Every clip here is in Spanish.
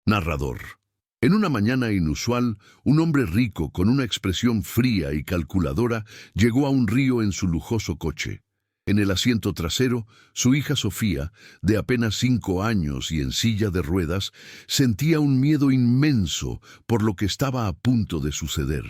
Narrador. En una mañana inusual, un hombre rico con una expresión fría y calculadora llegó a un río en su lujoso coche. En el asiento trasero, su hija Sofía, de apenas 5 años y en silla de ruedas, sentía un miedo inmenso por lo que estaba a punto de suceder.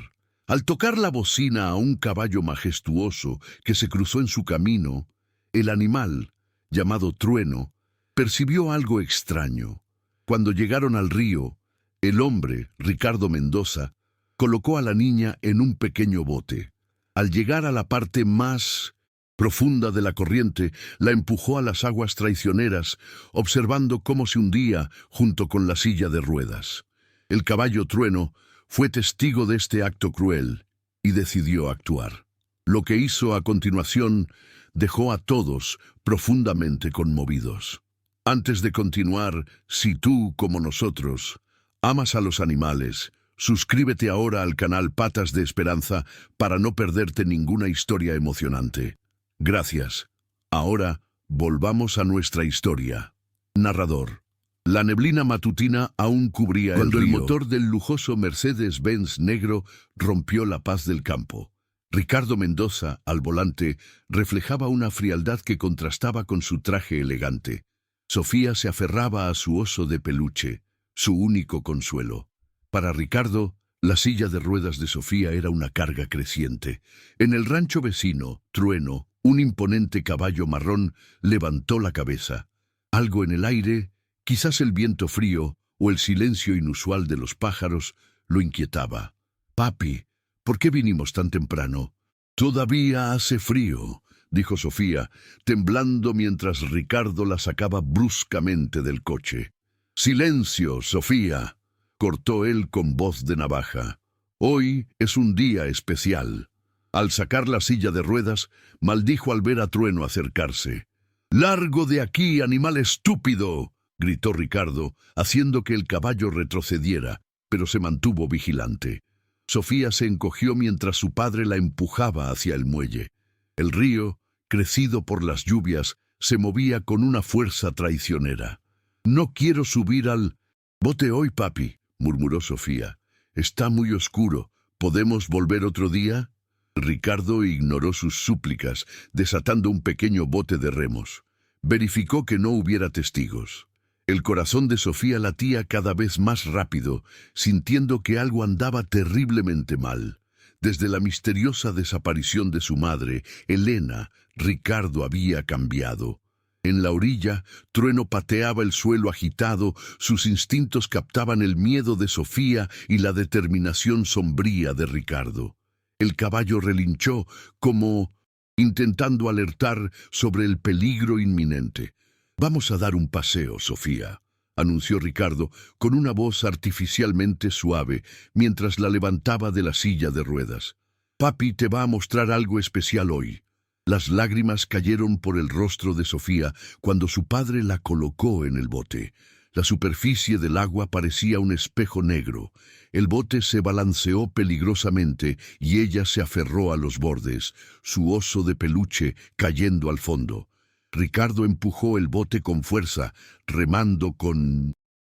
Al tocar la bocina a un caballo majestuoso que se cruzó en su camino, el animal, llamado Trueno, percibió algo extraño. Cuando llegaron al río, el hombre, Ricardo Mendoza, colocó a la niña en un pequeño bote. Al llegar a la parte más profunda de la corriente, la empujó a las aguas traicioneras, observando cómo se hundía junto con la silla de ruedas. El caballo Trueno fue testigo de este acto cruel y decidió actuar. Lo que hizo a continuación dejó a todos profundamente conmovidos. Antes de continuar, si tú, como nosotros, amas a los animales, suscríbete ahora al canal Patas de Esperanza para no perderte ninguna historia emocionante. Gracias. Ahora, volvamos a nuestra historia. Narrador. La neblina matutina aún cubría el río cuando el motor del lujoso Mercedes-Benz negro rompió la paz del campo. Ricardo Mendoza, al volante, reflejaba una frialdad que contrastaba con su traje elegante. Sofía se aferraba a su oso de peluche, su único consuelo. Para Ricardo, la silla de ruedas de Sofía era una carga creciente. En el rancho vecino, Trueno, un imponente caballo marrón, levantó la cabeza. Algo en el aire, quizás el viento frío o el silencio inusual de los pájaros, lo inquietaba. «Papi, ¿por qué vinimos tan temprano?» «Todavía hace frío», dijo Sofía, temblando mientras Ricardo la sacaba bruscamente del coche. «Silencio, Sofía», cortó él con voz de navaja. «Hoy es un día especial». Al sacar la silla de ruedas, maldijo al ver a Trueno acercarse. «¡Largo de aquí, animal estúpido!», gritó Ricardo, haciendo que el caballo retrocediera, pero se mantuvo vigilante. Sofía se encogió mientras su padre la empujaba hacia el muelle. El río, crecido por las lluvias, se movía con una fuerza traicionera. «No quiero subir al bote hoy, papi», murmuró Sofía. «Está muy oscuro. ¿Podemos volver otro día?» Ricardo ignoró sus súplicas, desatando un pequeño bote de remos. Verificó que no hubiera testigos. El corazón de Sofía latía cada vez más rápido, sintiendo que algo andaba terriblemente mal. Desde la misteriosa desaparición de su madre, Elena, Ricardo había cambiado. En la orilla, Trueno pateaba el suelo agitado, sus instintos captaban el miedo de Sofía y la determinación sombría de Ricardo. El caballo relinchó, como intentando alertar sobre el peligro inminente. «Vamos a dar un paseo, Sofía», anunció Ricardo con una voz artificialmente suave, mientras la levantaba de la silla de ruedas. «Papi te va a mostrar algo especial hoy». Las lágrimas cayeron por el rostro de Sofía cuando su padre la colocó en el bote. La superficie del agua parecía un espejo negro. El bote se balanceó peligrosamente y ella se aferró a los bordes, su oso de peluche cayendo al fondo. Ricardo empujó el bote con fuerza, remando con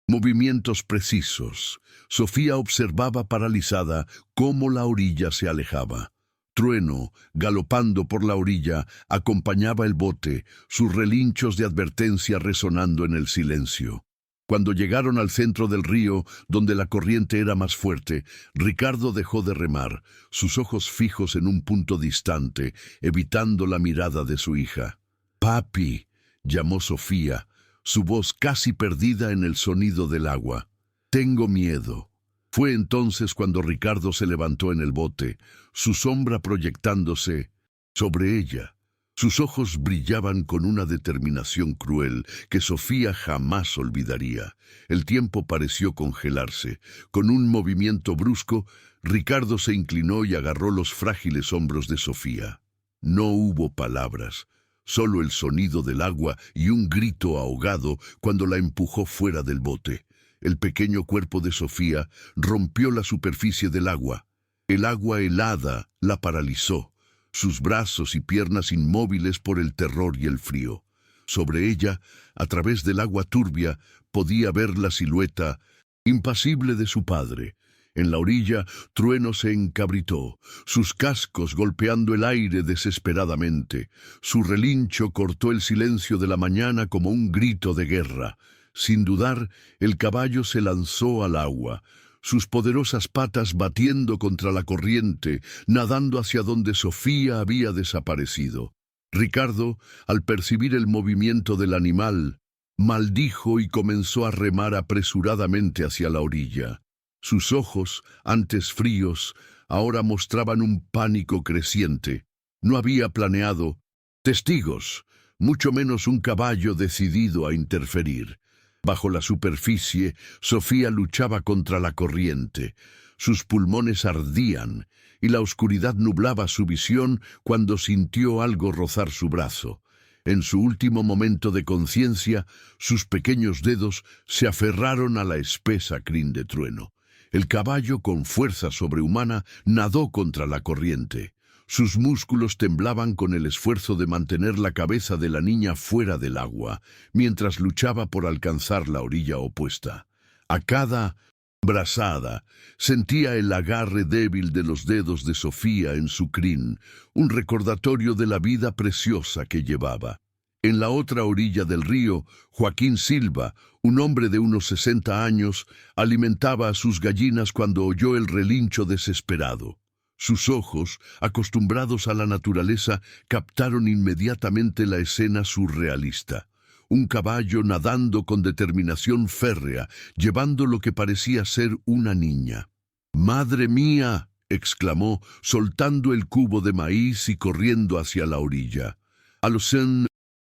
movimientos precisos. Sofía observaba paralizada cómo la orilla se alejaba. Trueno, galopando por la orilla, acompañaba el bote, sus relinchos de advertencia resonando en el silencio. Cuando llegaron al centro del río, donde la corriente era más fuerte, Ricardo dejó de remar, sus ojos fijos en un punto distante, evitando la mirada de su hija. «Papi», llamó Sofía, su voz casi perdida en el sonido del agua. «Tengo miedo». Fue entonces cuando Ricardo se levantó en el bote, su sombra proyectándose sobre ella. Sus ojos brillaban con una determinación cruel que Sofía jamás olvidaría. El tiempo pareció congelarse. Con un movimiento brusco, Ricardo se inclinó y agarró los frágiles hombros de Sofía. No hubo palabras, solo el sonido del agua y un grito ahogado cuando la empujó fuera del bote. El pequeño cuerpo de Sofía rompió la superficie del agua. El agua helada la paralizó, sus brazos y piernas inmóviles por el terror y el frío. Sobre ella, a través del agua turbia, podía ver la silueta impasible de su padre. En la orilla, Trueno se encabritó, sus cascos golpeando el aire desesperadamente. Su relincho cortó el silencio de la mañana como un grito de guerra. Sin dudar, el caballo se lanzó al agua, sus poderosas patas batiendo contra la corriente, nadando hacia donde Sofía había desaparecido. Ricardo, al percibir el movimiento del animal, maldijo y comenzó a remar apresuradamente hacia la orilla. Sus ojos, antes fríos, ahora mostraban un pánico creciente. No había planeado testigos, mucho menos un caballo decidido a interferir. Bajo la superficie, Sofía luchaba contra la corriente. Sus pulmones ardían y la oscuridad nublaba su visión cuando sintió algo rozar su brazo. En su último momento de conciencia, sus pequeños dedos se aferraron a la espesa crin de trueno. El caballo, con fuerza sobrehumana, nadó contra la corriente. Sus músculos temblaban con el esfuerzo de mantener la cabeza de la niña fuera del agua, mientras luchaba por alcanzar la orilla opuesta. A cada brazada, sentía el agarre débil de los dedos de Sofía en su crin, un recordatorio de la vida preciosa que llevaba. En la otra orilla del río, Joaquín Silva, un hombre de unos 60 años, alimentaba a sus gallinas cuando oyó el relincho desesperado. Sus ojos, acostumbrados a la naturaleza, captaron inmediatamente la escena surrealista. Un caballo nadando con determinación férrea, llevando lo que parecía ser una niña. ¡Madre mía!, exclamó, soltando el cubo de maíz y corriendo hacia la orilla. A lo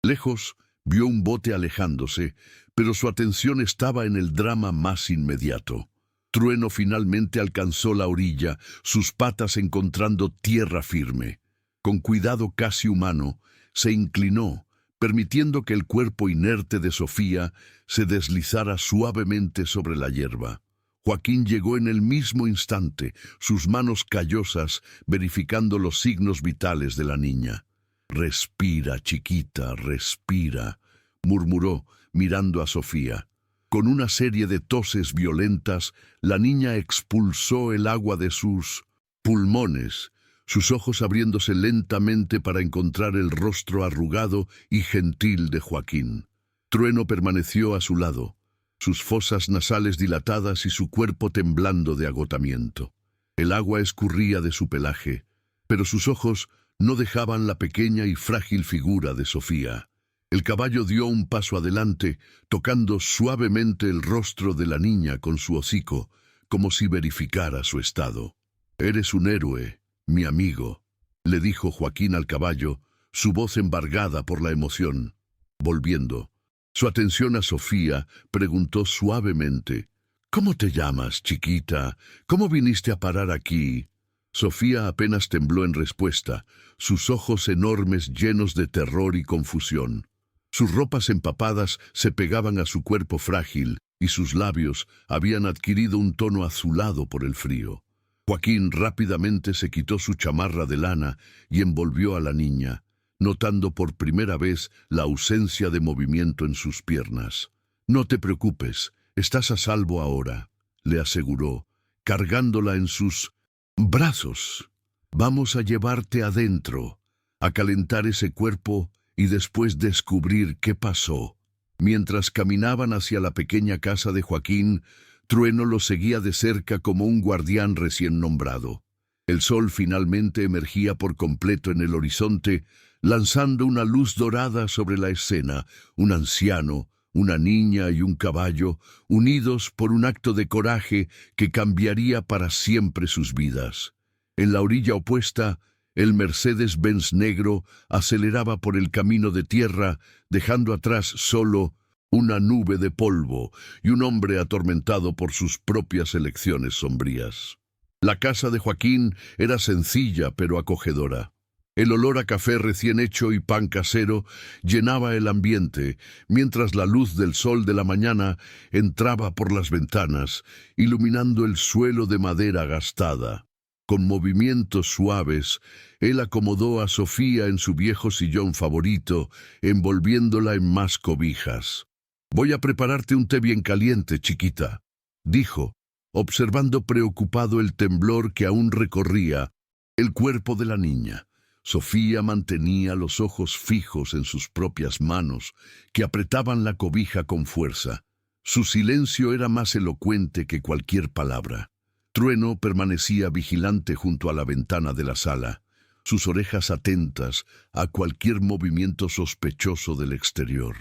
lejos, vio un bote alejándose, pero su atención estaba en el drama más inmediato. Trueno finalmente alcanzó la orilla, sus patas encontrando tierra firme. Con cuidado casi humano, se inclinó, permitiendo que el cuerpo inerte de Sofía se deslizara suavemente sobre la hierba. Joaquín llegó en el mismo instante, sus manos callosas verificando los signos vitales de la niña. «Respira, chiquita, respira», murmuró, mirando a Sofía. Con una serie de toses violentas, la niña expulsó el agua de sus pulmones, sus ojos abriéndose lentamente para encontrar el rostro arrugado y gentil de Joaquín. Trueno permaneció a su lado, sus fosas nasales dilatadas y su cuerpo temblando de agotamiento. El agua escurría de su pelaje, pero sus ojos no dejaban la pequeña y frágil figura de Sofía. El caballo dio un paso adelante, tocando suavemente el rostro de la niña con su hocico, como si verificara su estado. «Eres un héroe, mi amigo», le dijo Joaquín al caballo, su voz embargada por la emoción. Volviendo su atención a Sofía, preguntó suavemente: «¿Cómo te llamas, chiquita? ¿Cómo viniste a parar aquí?» Sofía apenas tembló en respuesta, sus ojos enormes llenos de terror y confusión. Sus ropas empapadas se pegaban a su cuerpo frágil y sus labios habían adquirido un tono azulado por el frío. Joaquín rápidamente se quitó su chamarra de lana y envolvió a la niña, notando por primera vez la ausencia de movimiento en sus piernas. «No te preocupes, estás a salvo ahora», le aseguró, cargándola en sus brazos. «Vamos a llevarte adentro, a calentar ese cuerpo y después descubrir qué pasó». Mientras caminaban hacia la pequeña casa de Joaquín, Trueno lo seguía de cerca como un guardián recién nombrado. El sol finalmente emergía por completo en el horizonte, lanzando una luz dorada sobre la escena, un anciano, una niña y un caballo, unidos por un acto de coraje que cambiaría para siempre sus vidas. En la orilla opuesta, el Mercedes-Benz negro aceleraba por el camino de tierra, dejando atrás solo una nube de polvo y un hombre atormentado por sus propias elecciones sombrías. La casa de Joaquín era sencilla pero acogedora. El olor a café recién hecho y pan casero llenaba el ambiente, mientras la luz del sol de la mañana entraba por las ventanas, iluminando el suelo de madera gastada. Con movimientos suaves, él acomodó a Sofía en su viejo sillón favorito, envolviéndola en más cobijas. «Voy a prepararte un té bien caliente, chiquita», dijo, observando preocupado el temblor que aún recorría el cuerpo de la niña. Sofía mantenía los ojos fijos en sus propias manos, que apretaban la cobija con fuerza. Su silencio era más elocuente que cualquier palabra. Trueno permanecía vigilante junto a la ventana de la sala, sus orejas atentas a cualquier movimiento sospechoso del exterior.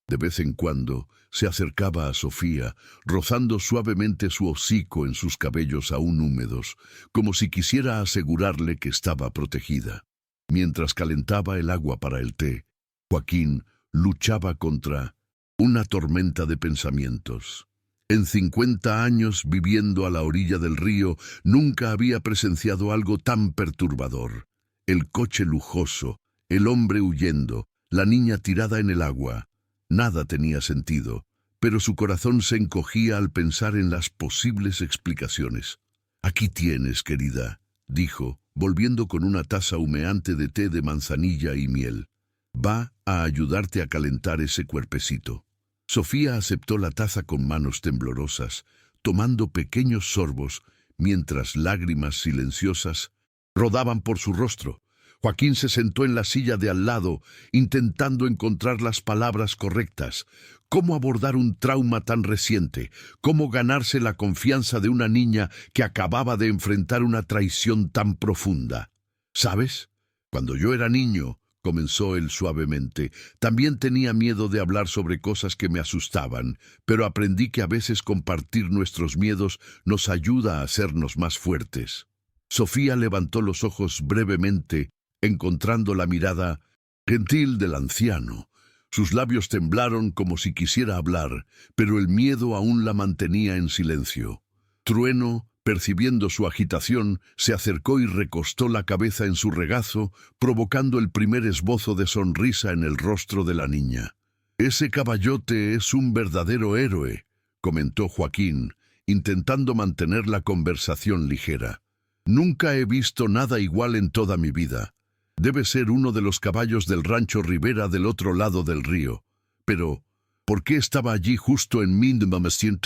De vez en cuando se acercaba a Sofía, rozando suavemente su hocico en sus cabellos aún húmedos, como si quisiera asegurarle que estaba protegida. Mientras calentaba el agua para el té, Joaquín luchaba contra una tormenta de pensamientos. En 50 años viviendo a la orilla del río, nunca había presenciado algo tan perturbador. El coche lujoso, el hombre huyendo, la niña tirada en el agua. Nada tenía sentido, pero su corazón se encogía al pensar en las posibles explicaciones. «Aquí tienes, querida», dijo, volviendo con una taza humeante de té de manzanilla y miel. «Va a ayudarte a calentar ese cuerpecito». Sofía aceptó la taza con manos temblorosas, tomando pequeños sorbos, mientras lágrimas silenciosas rodaban por su rostro. Joaquín se sentó en la silla de al lado, intentando encontrar las palabras correctas. ¿Cómo abordar un trauma tan reciente? ¿Cómo ganarse la confianza de una niña que acababa de enfrentar una traición tan profunda? ¿Sabes? Cuando yo era niño, comenzó él suavemente, también tenía miedo de hablar sobre cosas que me asustaban, pero aprendí que a veces compartir nuestros miedos nos ayuda a hacernos más fuertes. Sofía levantó los ojos brevemente, encontrando la mirada gentil del anciano. Sus labios temblaron como si quisiera hablar, pero el miedo aún la mantenía en silencio. Trueno, percibiendo su agitación, se acercó y recostó la cabeza en su regazo, provocando el primer esbozo de sonrisa en el rostro de la niña. «Ese caballote es un verdadero héroe», comentó Joaquín, intentando mantener la conversación ligera. «Nunca he visto nada igual en toda mi vida. Debe ser uno de los caballos del rancho Rivera del otro lado del río. Pero, ¿por qué estaba allí justo en 1900?»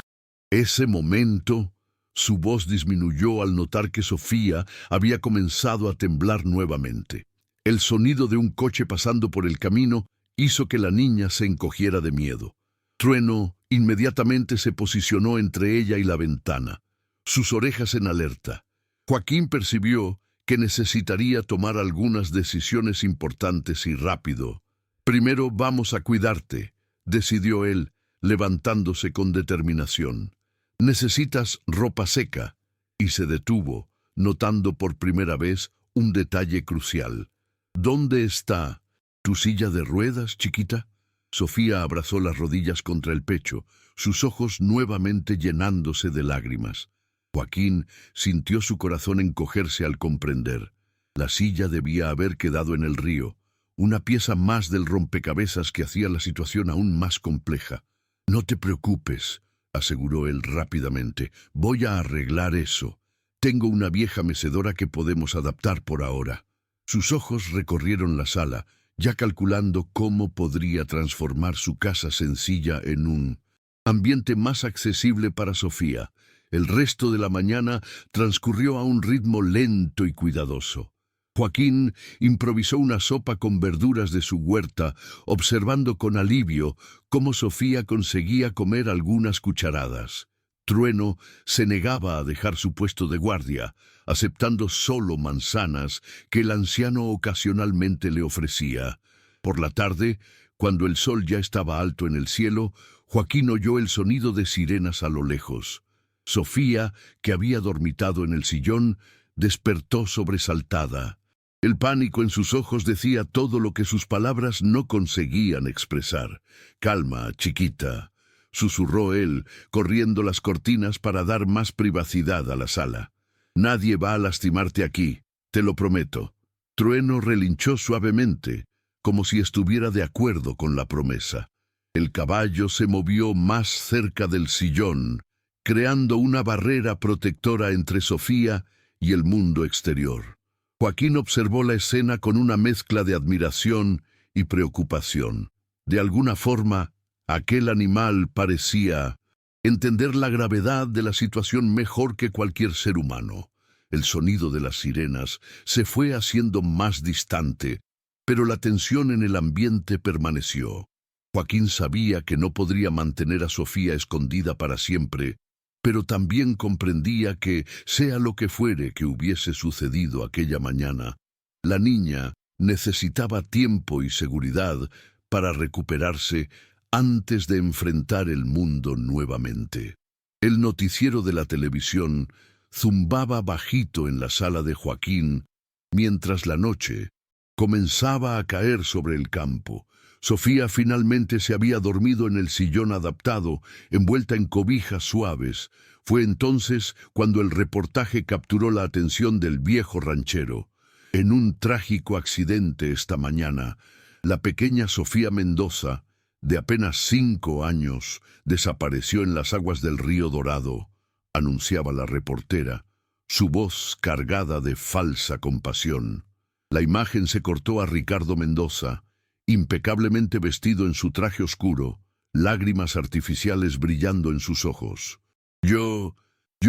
Ese momento, su voz disminuyó al notar que Sofía había comenzado a temblar nuevamente. El sonido de un coche pasando por el camino hizo que la niña se encogiera de miedo. Trueno inmediatamente se posicionó entre ella y la ventana, sus orejas en alerta. Joaquín percibió que necesitaría tomar algunas decisiones importantes y rápido. «Primero vamos a cuidarte», decidió él, levantándose con determinación. «Necesitas ropa seca». Y se detuvo, notando por primera vez un detalle crucial. «¿Dónde está tu silla de ruedas, chiquita?» Sofía abrazó las rodillas contra el pecho, sus ojos nuevamente llenándose de lágrimas. Joaquín sintió su corazón encogerse al comprender. La silla debía haber quedado en el río, una pieza más del rompecabezas que hacía la situación aún más compleja. «No te preocupes», aseguró él rápidamente. «Voy a arreglar eso. Tengo una vieja mecedora que podemos adaptar por ahora». Sus ojos recorrieron la sala, ya calculando cómo podría transformar su casa sencilla en un ambiente más accesible para Sofía. El resto de la mañana transcurrió a un ritmo lento y cuidadoso. Joaquín improvisó una sopa con verduras de su huerta, observando con alivio cómo Sofía conseguía comer algunas cucharadas. Trueno se negaba a dejar su puesto de guardia, aceptando solo manzanas que el anciano ocasionalmente le ofrecía. Por la tarde, cuando el sol ya estaba alto en el cielo, Joaquín oyó el sonido de sirenas a lo lejos. Sofía, que había dormitado en el sillón, despertó sobresaltada. El pánico en sus ojos decía todo lo que sus palabras no conseguían expresar. «Calma, chiquita», susurró él, corriendo las cortinas para dar más privacidad a la sala. «Nadie va a lastimarte aquí, te lo prometo». Trueno relinchó suavemente, como si estuviera de acuerdo con la promesa. El caballo se movió más cerca del sillón, creando una barrera protectora entre Sofía y el mundo exterior. Joaquín observó la escena con una mezcla de admiración y preocupación. De alguna forma, aquel animal parecía entender la gravedad de la situación mejor que cualquier ser humano. El sonido de las sirenas se fue haciendo más distante, pero la tensión en el ambiente permaneció. Joaquín sabía que no podría mantener a Sofía escondida para siempre, pero también comprendía que, sea lo que fuere que hubiese sucedido aquella mañana, la niña necesitaba tiempo y seguridad para recuperarse antes de enfrentar el mundo nuevamente. El noticiero de la televisión zumbaba bajito en la sala de Joaquín, mientras la noche comenzaba a caer sobre el campo. Sofía finalmente se había dormido en el sillón adaptado, envuelta en cobijas suaves. Fue entonces cuando el reportaje capturó la atención del viejo ranchero. En un trágico accidente esta mañana, la pequeña Sofía Mendoza, de apenas 5 años, desapareció en las aguas del río Dorado, anunciaba la reportera, su voz cargada de falsa compasión. La imagen se cortó a Ricardo Mendoza, impecablemente vestido en su traje oscuro, lágrimas artificiales brillando en sus ojos. Yo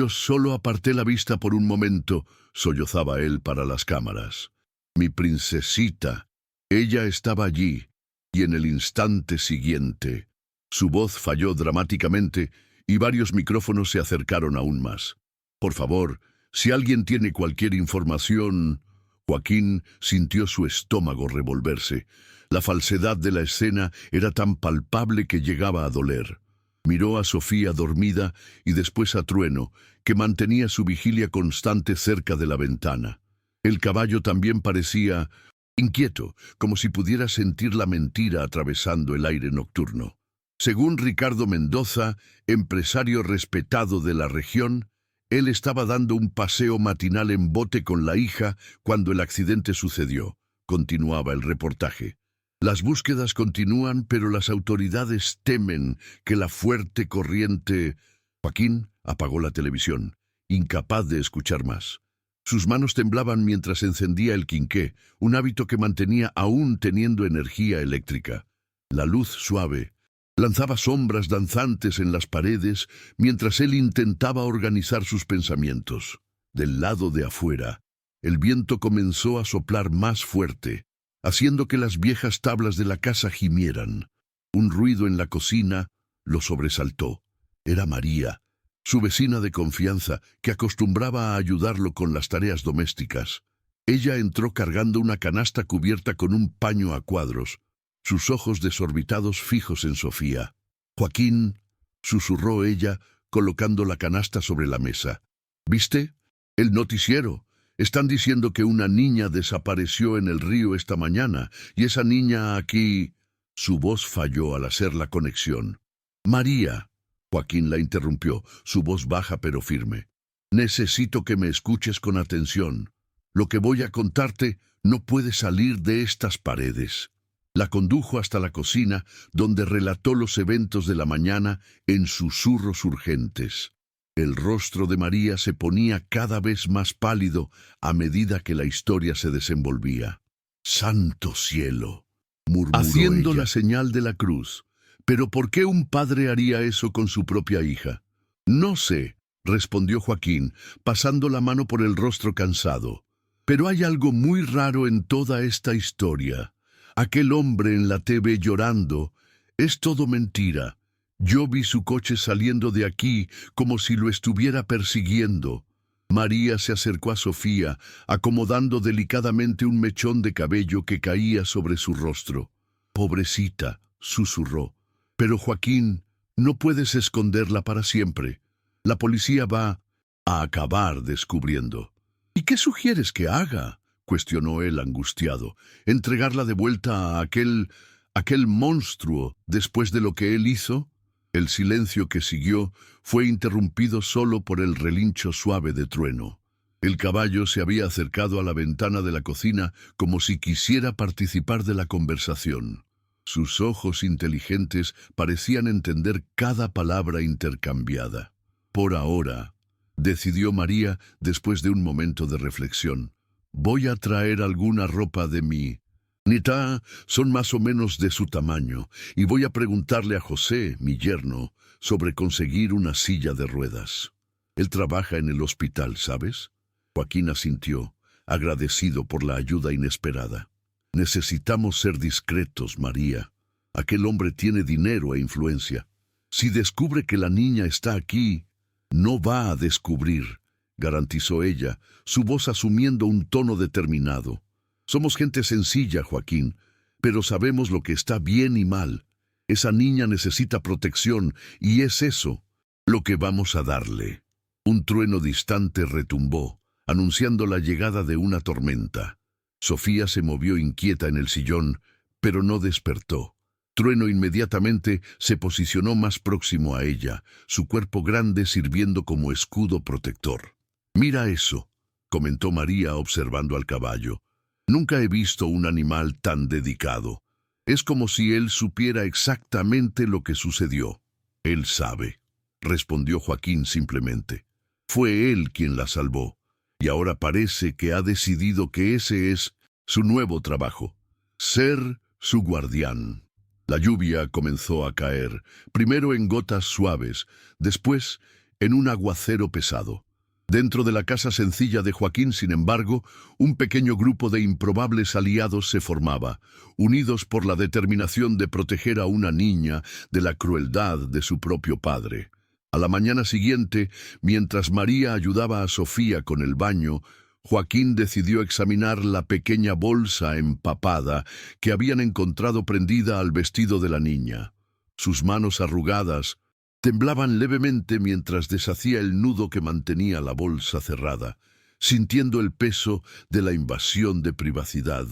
solo aparté la vista por un momento, sollozaba él para las cámaras. Mi princesita, ella estaba allí, y en el instante siguiente, su voz falló dramáticamente y varios micrófonos se acercaron aún más. Por favor, si alguien tiene cualquier información... Joaquín sintió su estómago revolverse. La falsedad de la escena era tan palpable que llegaba a doler. Miró a Sofía dormida y después a Trueno, que mantenía su vigilia constante cerca de la ventana. El caballo también parecía inquieto, como si pudiera sentir la mentira atravesando el aire nocturno. Según Ricardo Mendoza, empresario respetado de la región, él estaba dando un paseo matinal en bote con la hija cuando el accidente sucedió, continuaba el reportaje. Las búsquedas continúan, pero las autoridades temen que la fuerte corriente... Joaquín apagó la televisión, incapaz de escuchar más. Sus manos temblaban mientras encendía el quinqué, un hábito que mantenía aún teniendo energía eléctrica. La luz suave lanzaba sombras danzantes en las paredes mientras él intentaba organizar sus pensamientos. Del lado de afuera, el viento comenzó a soplar más fuerte, haciendo que las viejas tablas de la casa gimieran. Un ruido en la cocina lo sobresaltó. Era María, su vecina de confianza, que acostumbraba a ayudarlo con las tareas domésticas. Ella entró cargando una canasta cubierta con un paño a cuadros, sus ojos desorbitados fijos en Sofía. «Joaquín», susurró ella, colocando la canasta sobre la mesa. «¿Viste? El noticiero. Están diciendo que una niña desapareció en el río esta mañana, y esa niña aquí...» Su voz falló al hacer la conexión. «María», Joaquín la interrumpió, su voz baja pero firme. «Necesito que me escuches con atención. Lo que voy a contarte no puede salir de estas paredes». La condujo hasta la cocina, donde relató los eventos de la mañana en susurros urgentes. El rostro de María se ponía cada vez más pálido a medida que la historia se desenvolvía. «¡Santo cielo!», murmuró haciendo ella la señal de la cruz. «¿Pero por qué un padre haría eso con su propia hija?» «No sé», respondió Joaquín, pasando la mano por el rostro cansado. «Pero hay algo muy raro en toda esta historia. Aquel hombre en la TV llorando, es todo mentira. Yo vi su coche saliendo de aquí como si lo estuviera persiguiendo». María se acercó a Sofía, acomodando delicadamente un mechón de cabello que caía sobre su rostro. «Pobrecita», susurró. «Pero Joaquín, no puedes esconderla para siempre. La policía va a acabar descubriendo». «¿Y qué sugieres que haga?», cuestionó él angustiado. «¿Entregarla de vuelta a aquel monstruo después de lo que él hizo?» El silencio que siguió fue interrumpido solo por el relincho suave de Trueno. El caballo se había acercado a la ventana de la cocina como si quisiera participar de la conversación. Sus ojos inteligentes parecían entender cada palabra intercambiada. «Por ahora», decidió María después de un momento de reflexión, «voy a traer alguna ropa de Nita son más o menos de su tamaño, y voy a preguntarle a José, mi yerno, sobre conseguir una silla de ruedas. Él trabaja en el hospital, ¿sabes? Joaquín asintió, agradecido por la ayuda inesperada. Necesitamos ser discretos, María. Aquel hombre tiene dinero e influencia. Si descubre que la niña está aquí, no va a descubrir, garantizó ella, su voz asumiendo un tono determinado. Somos gente sencilla, Joaquín, pero sabemos lo que está bien y mal. Esa niña necesita protección y es eso lo que vamos a darle. Un trueno distante retumbó, anunciando la llegada de una tormenta. Sofía se movió inquieta en el sillón, pero no despertó. Trueno inmediatamente se posicionó más próximo a ella, su cuerpo grande sirviendo como escudo protector. «Mira eso», comentó María observando al caballo. «Nunca he visto un animal tan dedicado. Es como si él supiera exactamente lo que sucedió». «Él sabe», respondió Joaquín simplemente. «Fue él quien la salvó, y ahora parece que ha decidido que ese es su nuevo trabajo, ser su guardián». La lluvia comenzó a caer, primero en gotas suaves, después en un aguacero pesado. Dentro de la casa sencilla de Joaquín, sin embargo, un pequeño grupo de improbables aliados se formaba, unidos por la determinación de proteger a una niña de la crueldad de su propio padre. A la mañana siguiente, mientras María ayudaba a Sofía con el baño, Joaquín decidió examinar la pequeña bolsa empapada que habían encontrado prendida al vestido de la niña. Sus manos arrugadas temblaban levemente mientras deshacía el nudo que mantenía la bolsa cerrada, sintiendo el peso de la invasión de privacidad,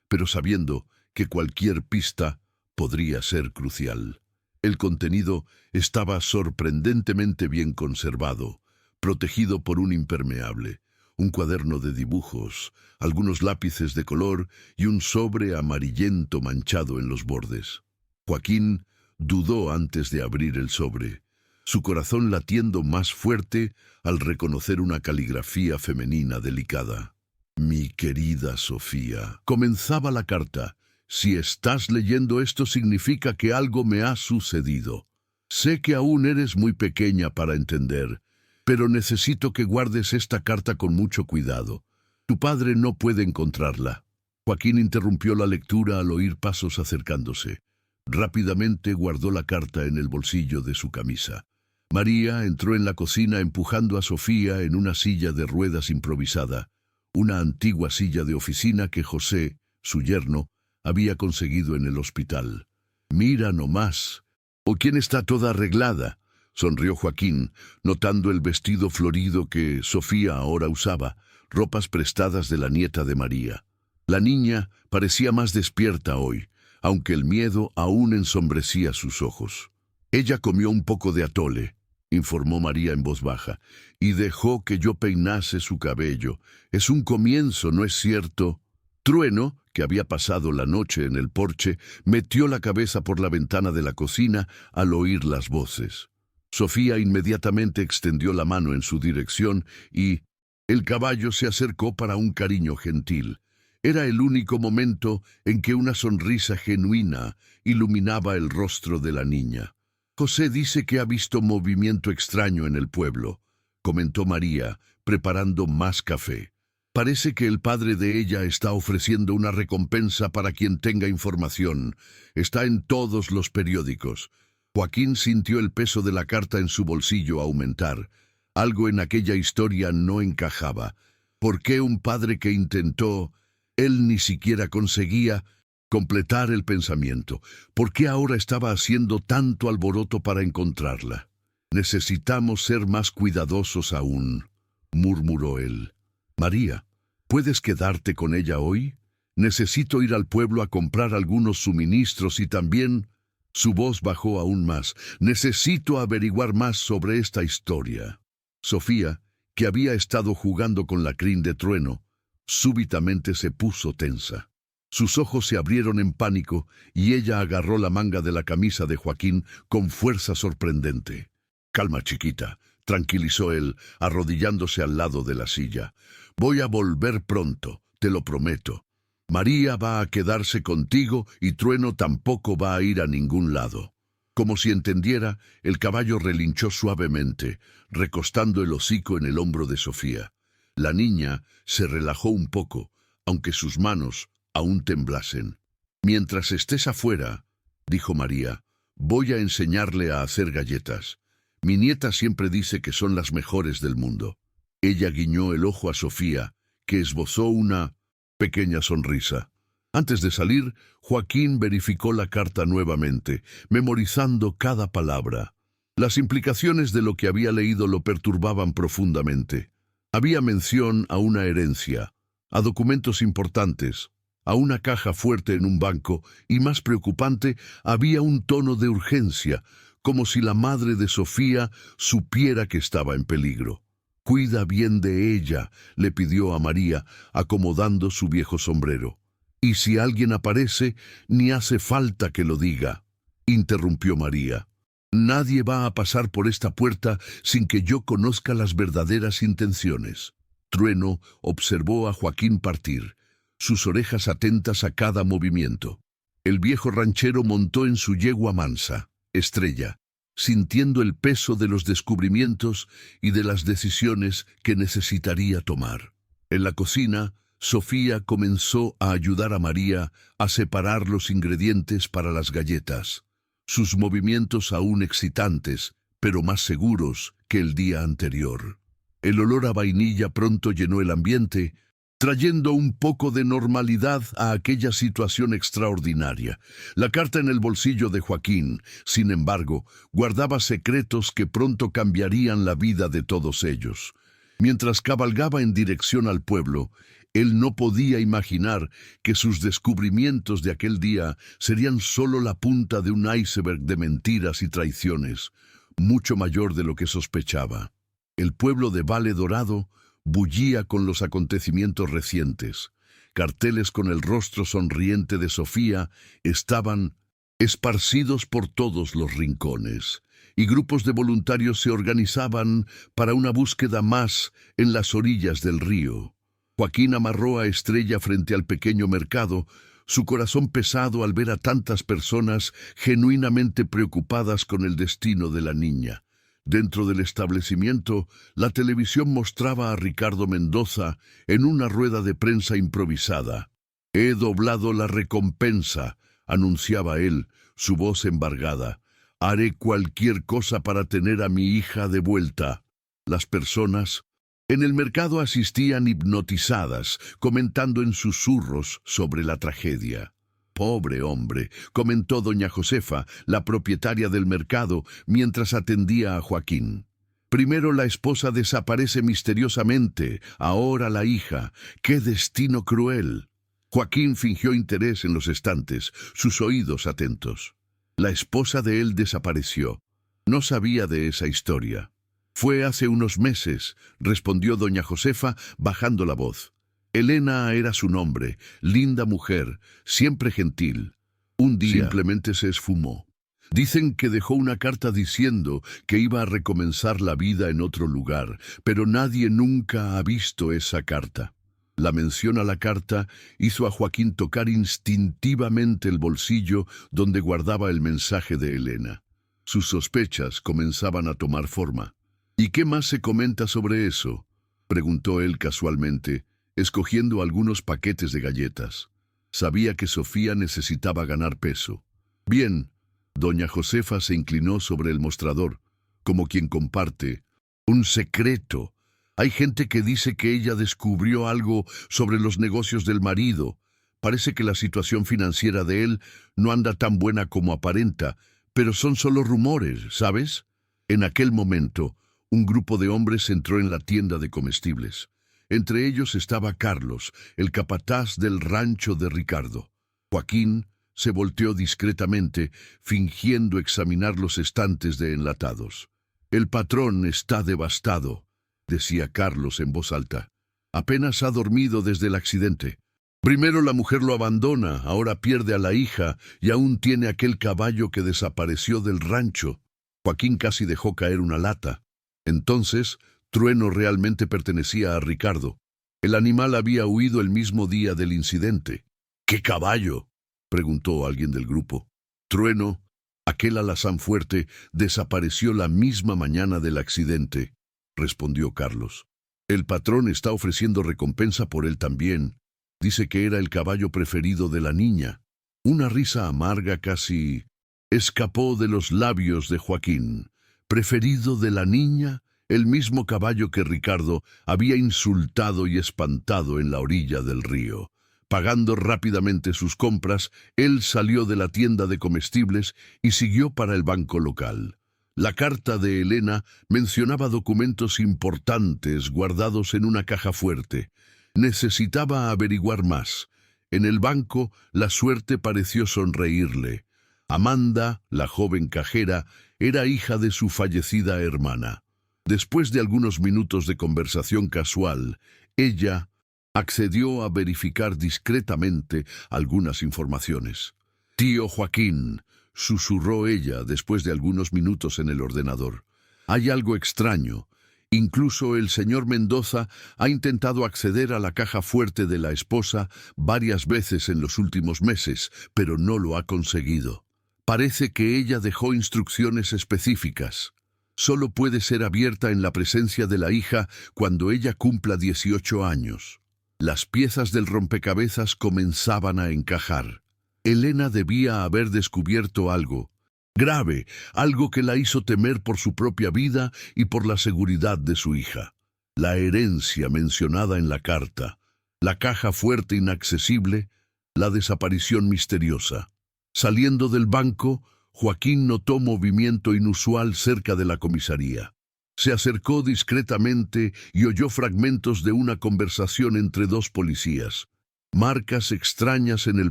pero sabiendo que cualquier pista podría ser crucial. El contenido estaba sorprendentemente bien conservado, protegido por un impermeable. Un cuaderno de dibujos, algunos lápices de color y un sobre amarillento manchado en los bordes. Joaquín dudó antes de abrir el sobre, su corazón latiendo más fuerte al reconocer una caligrafía femenina delicada. «Mi querida Sofía», comenzaba la carta, «si estás leyendo esto significa que algo me ha sucedido. Sé que aún eres muy pequeña para entender, pero necesito que guardes esta carta con mucho cuidado. Tu padre no puede encontrarla». Joaquín interrumpió la lectura al oír pasos acercándose. Rápidamente guardó la carta en el bolsillo de su camisa. María entró en la cocina empujando a Sofía en una silla de ruedas improvisada, una antigua silla de oficina que José, su yerno, había conseguido en el hospital. «Mira nomás. ¿O quién está toda arreglada?», sonrió Joaquín, notando el vestido florido que Sofía ahora usaba, ropas prestadas de la nieta de María. La niña parecía más despierta hoy, aunque el miedo aún ensombrecía sus ojos. «Ella comió un poco de atole», informó María en voz baja, «y dejó que yo peinase su cabello. Es un comienzo, ¿no es cierto?». Trueno, que había pasado la noche en el porche, metió la cabeza por la ventana de la cocina al oír las voces. Sofía inmediatamente extendió la mano en su dirección y el caballo se acercó para un cariño gentil. Era el único momento en que una sonrisa genuina iluminaba el rostro de la niña. «José dice que ha visto movimiento extraño en el pueblo», comentó María, preparando más café. «Parece que el padre de ella está ofreciendo una recompensa para quien tenga información. Está en todos los periódicos». Joaquín sintió el peso de la carta en su bolsillo aumentar. Algo en aquella historia no encajaba. ¿Por qué un padre que intentó, él ni siquiera conseguía completar el pensamiento? ¿Por qué ahora estaba haciendo tanto alboroto para encontrarla? «Necesitamos ser más cuidadosos aún», murmuró él. «María, ¿puedes quedarte con ella hoy? Necesito ir al pueblo a comprar algunos suministros y también...». Su voz bajó aún más. «Necesito averiguar más sobre esta historia». Sofía, que había estado jugando con la crin de trueno, súbitamente se puso tensa. Sus ojos se abrieron en pánico y ella agarró la manga de la camisa de Joaquín con fuerza sorprendente. «Calma, chiquita», tranquilizó él, arrodillándose al lado de la silla. «Voy a volver pronto, te lo prometo». María va a quedarse contigo y Trueno tampoco va a ir a ningún lado. Como si entendiera, el caballo relinchó suavemente, recostando el hocico en el hombro de Sofía. La niña se relajó un poco, aunque sus manos aún temblasen. «Mientras estés afuera», dijo María, «voy a enseñarle a hacer galletas. Mi nieta siempre dice que son las mejores del mundo». Ella guiñó el ojo a Sofía, que esbozó una pequeña sonrisa. Antes de salir, Joaquín verificó la carta nuevamente, memorizando cada palabra. Las implicaciones de lo que había leído lo perturbaban profundamente. Había mención a una herencia, a documentos importantes, a una caja fuerte en un banco y, más preocupante, había un tono de urgencia, como si la madre de Sofía supiera que estaba en peligro. «Cuida bien de ella», le pidió a María, acomodando su viejo sombrero. «Y si alguien aparece, ni hace falta que lo diga», interrumpió María. «Nadie va a pasar por esta puerta sin que yo conozca las verdaderas intenciones». Trueno observó a Joaquín partir, sus orejas atentas a cada movimiento. El viejo ranchero montó en su yegua mansa, Estrella, sintiendo el peso de los descubrimientos y de las decisiones que necesitaría tomar. En la cocina, Sofía comenzó a ayudar a María a separar los ingredientes para las galletas, sus movimientos aún excitantes, pero más seguros que el día anterior. El olor a vainilla pronto llenó el ambiente, trayendo un poco de normalidad a aquella situación extraordinaria. La carta en el bolsillo de Joaquín, sin embargo, guardaba secretos que pronto cambiarían la vida de todos ellos. Mientras cabalgaba en dirección al pueblo, él no podía imaginar que sus descubrimientos de aquel día serían solo la punta de un iceberg de mentiras y traiciones, mucho mayor de lo que sospechaba. El pueblo de Valle Dorado bullía con los acontecimientos recientes. Carteles con el rostro sonriente de Sofía estaban esparcidos por todos los rincones, y grupos de voluntarios se organizaban para una búsqueda más en las orillas del río. Joaquín amarró a Estrella frente al pequeño mercado, su corazón pesado al ver a tantas personas genuinamente preocupadas con el destino de la niña. Dentro del establecimiento, la televisión mostraba a Ricardo Mendoza en una rueda de prensa improvisada. «He doblado la recompensa», anunciaba él, su voz embargada. «Haré cualquier cosa para tener a mi hija de vuelta». Las personas en el mercado asistían hipnotizadas, comentando en susurros sobre la tragedia. «Pobre hombre», comentó doña Josefa, la propietaria del mercado, mientras atendía a Joaquín. «Primero la esposa desaparece misteriosamente, ahora la hija. ¡Qué destino cruel!». Joaquín fingió interés en los estantes, sus oídos atentos. La esposa de él desapareció. No sabía de esa historia. «Fue hace unos meses», respondió doña Josefa, bajando la voz. Elena era su nombre, linda mujer, siempre gentil. Un día simplemente se esfumó. Dicen que dejó una carta diciendo que iba a recomenzar la vida en otro lugar, pero nadie nunca ha visto esa carta. La mención a la carta hizo a Joaquín tocar instintivamente el bolsillo donde guardaba el mensaje de Elena. Sus sospechas comenzaban a tomar forma. «¿Y qué más se comenta sobre eso?», preguntó él casualmente, escogiendo algunos paquetes de galletas. Sabía que Sofía necesitaba ganar peso. «Bien», doña Josefa se inclinó sobre el mostrador, como quien comparte un secreto. «Hay gente que dice que ella descubrió algo sobre los negocios del marido. Parece que la situación financiera de él no anda tan buena como aparenta, pero son solo rumores, ¿sabes?». En aquel momento, un grupo de hombres entró en la tienda de comestibles. Entre ellos estaba Carlos, el capataz del rancho de Ricardo. Joaquín se volteó discretamente, fingiendo examinar los estantes de enlatados. «El patrón está devastado», decía Carlos en voz alta. «Apenas ha dormido desde el accidente. Primero la mujer lo abandona, ahora pierde a la hija y aún tiene aquel caballo que desapareció del rancho». Joaquín casi dejó caer una lata. Entonces, Trueno realmente pertenecía a Ricardo. El animal había huido el mismo día del incidente. ¿Qué caballo?, preguntó alguien del grupo. Trueno, aquel alazán fuerte, desapareció la misma mañana del accidente, respondió Carlos. El patrón está ofreciendo recompensa por él también. Dice que era el caballo preferido de la niña. Una risa amarga casi escapó de los labios de Joaquín. ¿Preferido de la niña? El mismo caballo que Ricardo había insultado y espantado en la orilla del río. Pagando rápidamente sus compras, él salió de la tienda de comestibles y siguió para el banco local. La carta de Elena mencionaba documentos importantes guardados en una caja fuerte. Necesitaba averiguar más. En el banco, la suerte pareció sonreírle. Amanda, la joven cajera, era hija de su fallecida hermana. Después de algunos minutos de conversación casual, ella accedió a verificar discretamente algunas informaciones. «Tío Joaquín», susurró ella después de algunos minutos en el ordenador. «Hay algo extraño. Incluso el señor Mendoza ha intentado acceder a la caja fuerte de la esposa varias veces en los últimos meses, pero no lo ha conseguido. Parece que ella dejó instrucciones específicas. Solo puede ser abierta en la presencia de la hija cuando ella cumpla 18 años». Las piezas del rompecabezas comenzaban a encajar. Elena debía haber descubierto algo grave, algo que la hizo temer por su propia vida y por la seguridad de su hija. La herencia mencionada en la carta, la caja fuerte inaccesible, la desaparición misteriosa. Saliendo del banco, Joaquín notó movimiento inusual cerca de la comisaría. Se acercó discretamente y oyó fragmentos de una conversación entre dos policías. «Marcas extrañas en el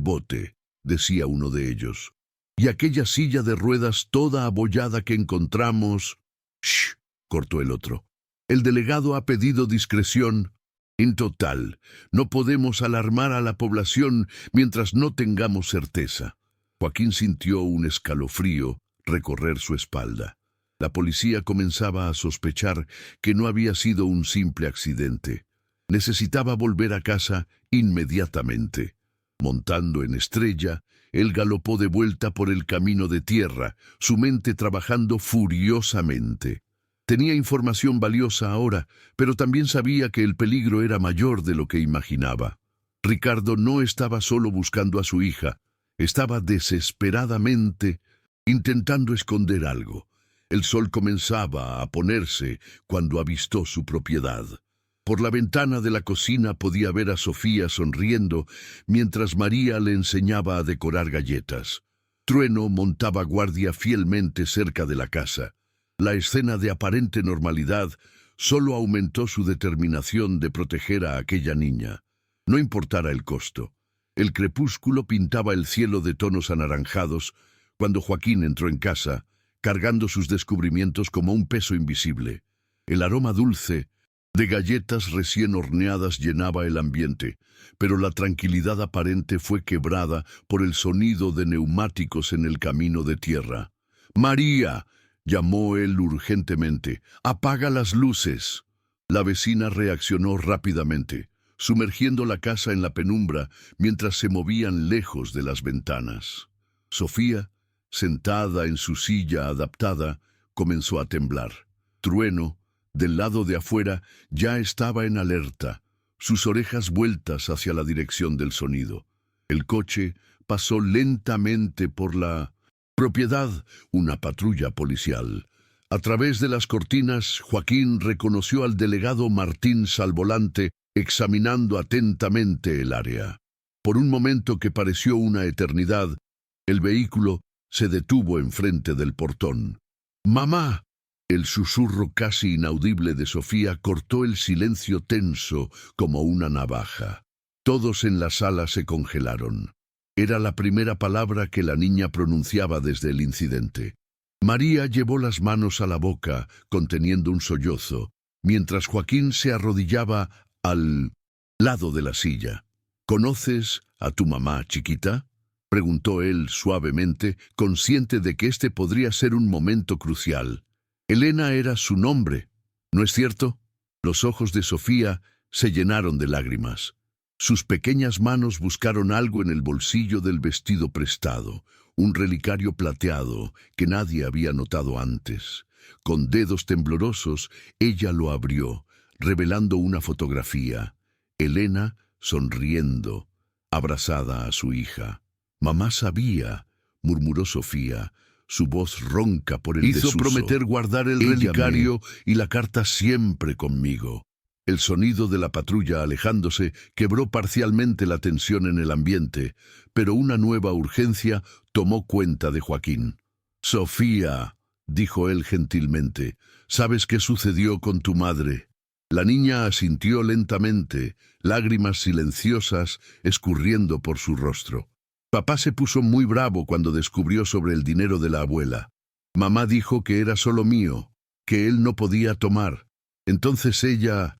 bote», decía uno de ellos. «Y aquella silla de ruedas toda abollada que encontramos...» «Shh», cortó el otro. «El delegado ha pedido discreción. En total, no podemos alarmar a la población mientras no tengamos certeza». Joaquín sintió un escalofrío recorrer su espalda. La policía comenzaba a sospechar que no había sido un simple accidente. Necesitaba volver a casa inmediatamente. Montando en Estrella, él galopó de vuelta por el camino de tierra, su mente trabajando furiosamente. Tenía información valiosa ahora, pero también sabía que el peligro era mayor de lo que imaginaba. Ricardo no estaba solo buscando a su hija, estaba desesperadamente intentando esconder algo. El sol comenzaba a ponerse cuando avistó su propiedad. Por la ventana de la cocina podía ver a Sofía sonriendo mientras María le enseñaba a decorar galletas. Trueno montaba guardia fielmente cerca de la casa. La escena de aparente normalidad solo aumentó su determinación de proteger a aquella niña. No importara el costo. El crepúsculo pintaba el cielo de tonos anaranjados cuando Joaquín entró en casa, cargando sus descubrimientos como un peso invisible. El aroma dulce de galletas recién horneadas llenaba el ambiente, pero la tranquilidad aparente fue quebrada por el sonido de neumáticos en el camino de tierra. «María», llamó él urgentemente, «apaga las luces». La vecina reaccionó rápidamente, sumergiendo la casa en la penumbra mientras se movían lejos de las ventanas. Sofía, sentada en su silla adaptada, comenzó a temblar. Trueno, del lado de afuera, ya estaba en alerta, sus orejas vueltas hacia la dirección del sonido. El coche pasó lentamente por la propiedad, una patrulla policial. A través de las cortinas, Joaquín reconoció al delegado Martín Salvolante examinando atentamente el área. Por un momento que pareció una eternidad, el vehículo se detuvo enfrente del portón. «¡Mamá!». El susurro casi inaudible de Sofía cortó el silencio tenso como una navaja. Todos en la sala se congelaron. Era la primera palabra que la niña pronunciaba desde el incidente. María llevó las manos a la boca, conteniendo un sollozo, mientras Joaquín se arrodillaba al lado de la silla. «¿Conoces a tu mamá, chiquita?», preguntó él suavemente, consciente de que este podría ser un momento crucial. Elena era su nombre, ¿no es cierto? Los ojos de Sofía se llenaron de lágrimas. Sus pequeñas manos buscaron algo en el bolsillo del vestido prestado, un relicario plateado que nadie había notado antes. Con dedos temblorosos, ella lo abrió, revelando una fotografía. Elena sonriendo, abrazada a su hija. «Mamá sabía», murmuró Sofía, su voz ronca por el desuso. «Hizo prometer guardar el relicario y la carta siempre conmigo». El sonido de la patrulla alejándose quebró parcialmente la tensión en el ambiente, pero una nueva urgencia tomó cuenta de Joaquín. «Sofía», dijo él gentilmente, «¿sabes qué sucedió con tu madre?» La niña asintió lentamente, lágrimas silenciosas escurriendo por su rostro. Papá se puso muy bravo cuando descubrió sobre el dinero de la abuela. Mamá dijo que era solo mío, que él no podía tomar. Entonces ella...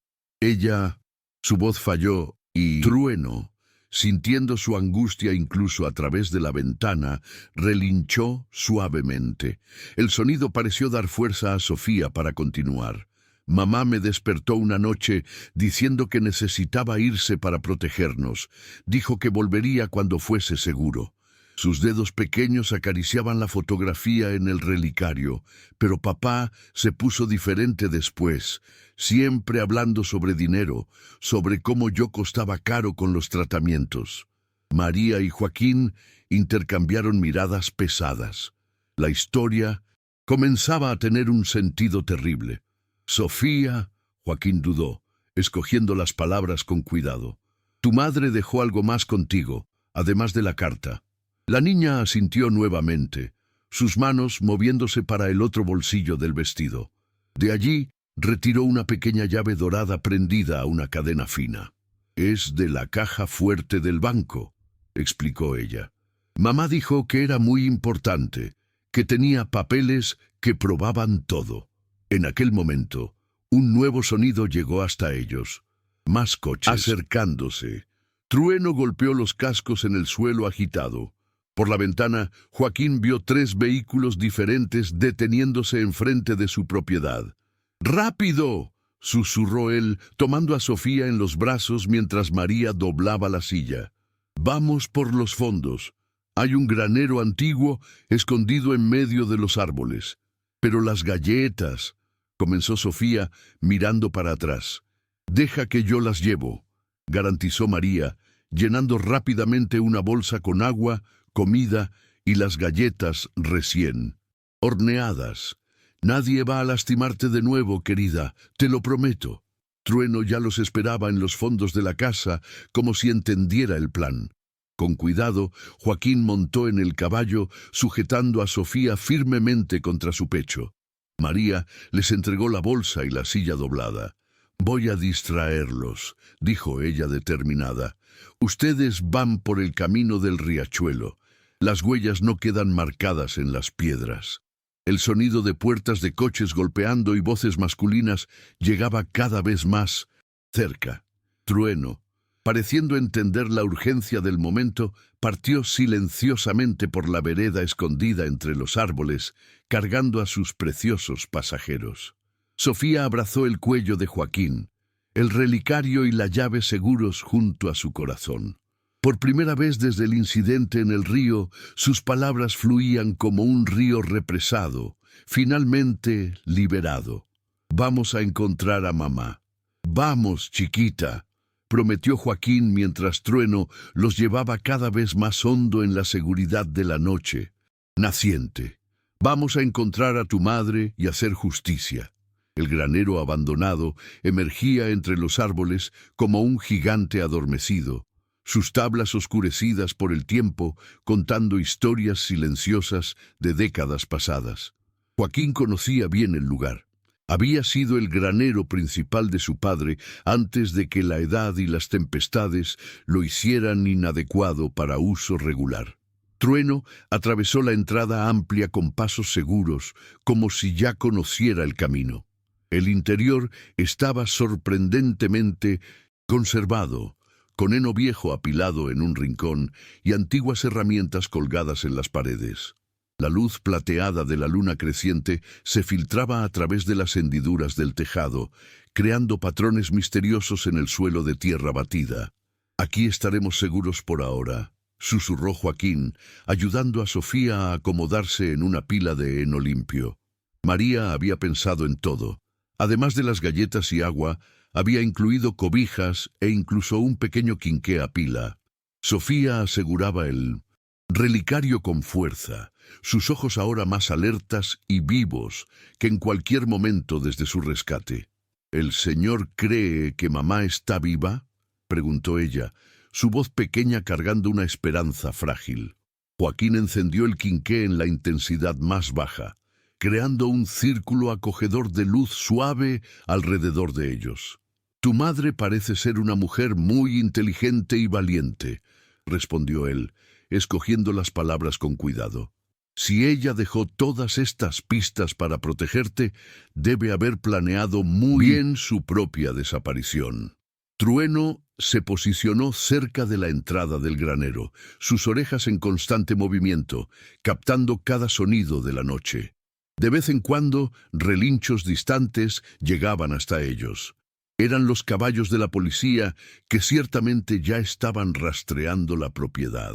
Su voz falló y Trueno, sintiendo su angustia incluso a través de la ventana, relinchó suavemente. El sonido pareció dar fuerza a Sofía para continuar. «Mamá me despertó una noche diciendo que necesitaba irse para protegernos. Dijo que volvería cuando fuese seguro». Sus dedos pequeños acariciaban la fotografía en el relicario, pero papá se puso diferente después, siempre hablando sobre dinero, sobre cómo yo costaba caro con los tratamientos. María y Joaquín intercambiaron miradas pesadas. La historia comenzaba a tener un sentido terrible. «Sofía», Joaquín dudó, escogiendo las palabras con cuidado. «Tu madre dejó algo más contigo, además de la carta». La niña asintió nuevamente, sus manos moviéndose para el otro bolsillo del vestido. De allí retiró una pequeña llave dorada prendida a una cadena fina. «Es de la caja fuerte del banco», explicó ella. «Mamá dijo que era muy importante, que tenía papeles que probaban todo». En aquel momento, un nuevo sonido llegó hasta ellos. Más coches acercándose. Trueno golpeó los cascos en el suelo agitado. Por la ventana, Joaquín vio 3 vehículos diferentes deteniéndose enfrente de su propiedad. «¡Rápido!», susurró él, tomando a Sofía en los brazos mientras María doblaba la silla. «Vamos por los fondos. Hay un granero antiguo escondido en medio de los árboles». «Pero las galletas», comenzó Sofía mirando para atrás. «Deja que yo las llevo», garantizó María, llenando rápidamente una bolsa con agua, comida y las galletas recién horneadas. «Nadie va a lastimarte de nuevo, querida, te lo prometo». Trueno ya los esperaba en los fondos de la casa, como si entendiera el plan. Con cuidado, Joaquín montó en el caballo, sujetando a Sofía firmemente contra su pecho. María les entregó la bolsa y la silla doblada. «Voy a distraerlos», dijo ella determinada. «Ustedes van por el camino del riachuelo. Las huellas no quedan marcadas en las piedras». El sonido de puertas de coches golpeando y voces masculinas llegaba cada vez más cerca. Trueno, pareciendo entender la urgencia del momento, partió silenciosamente por la vereda escondida entre los árboles, cargando a sus preciosos pasajeros. Sofía abrazó el cuello de Joaquín, el relicario y la llave seguros junto a su corazón. Por primera vez desde el incidente en el río, sus palabras fluían como un río represado, finalmente liberado. «Vamos a encontrar a mamá». «Vamos, chiquita», prometió Joaquín mientras Trueno los llevaba cada vez más hondo en la seguridad de la noche naciente. «Vamos a encontrar a tu madre y hacer justicia». El granero abandonado emergía entre los árboles como un gigante adormecido, sus tablas oscurecidas por el tiempo, contando historias silenciosas de décadas pasadas. Joaquín conocía bien el lugar. Había sido el granero principal de su padre antes de que la edad y las tempestades lo hicieran inadecuado para uso regular. Trueno atravesó la entrada amplia con pasos seguros, como si ya conociera el camino. El interior estaba sorprendentemente conservado, con heno viejo apilado en un rincón y antiguas herramientas colgadas en las paredes. La luz plateada de la luna creciente se filtraba a través de las hendiduras del tejado, creando patrones misteriosos en el suelo de tierra batida. Aquí estaremos seguros por ahora, susurró Joaquín, ayudando a Sofía a acomodarse en una pila de heno limpio. María había pensado en todo. Además de las galletas y agua, había incluido cobijas e incluso un pequeño quinqué a pila. Sofía aseguraba el relicario con fuerza, sus ojos ahora más alertas y vivos que en cualquier momento desde su rescate. ¿El señor cree que mamá está viva?, preguntó ella, su voz pequeña cargando una esperanza frágil. Joaquín encendió el quinqué en la intensidad más baja, creando un círculo acogedor de luz suave alrededor de ellos. «Tu madre parece ser una mujer muy inteligente y valiente», respondió él, escogiendo las palabras con cuidado. «Si ella dejó todas estas pistas para protegerte, debe haber planeado muy bien su propia desaparición». Trueno se posicionó cerca de la entrada del granero, sus orejas en constante movimiento, captando cada sonido de la noche. De vez en cuando, relinchos distantes llegaban hasta ellos. Eran los caballos de la policía que ciertamente ya estaban rastreando la propiedad.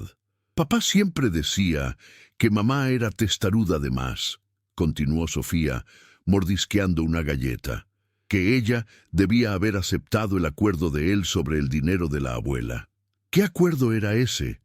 «Papá siempre decía que mamá era testaruda de más», continuó Sofía, mordisqueando una galleta, «que ella debía haber aceptado el acuerdo de él sobre el dinero de la abuela». «¿Qué acuerdo era ese?»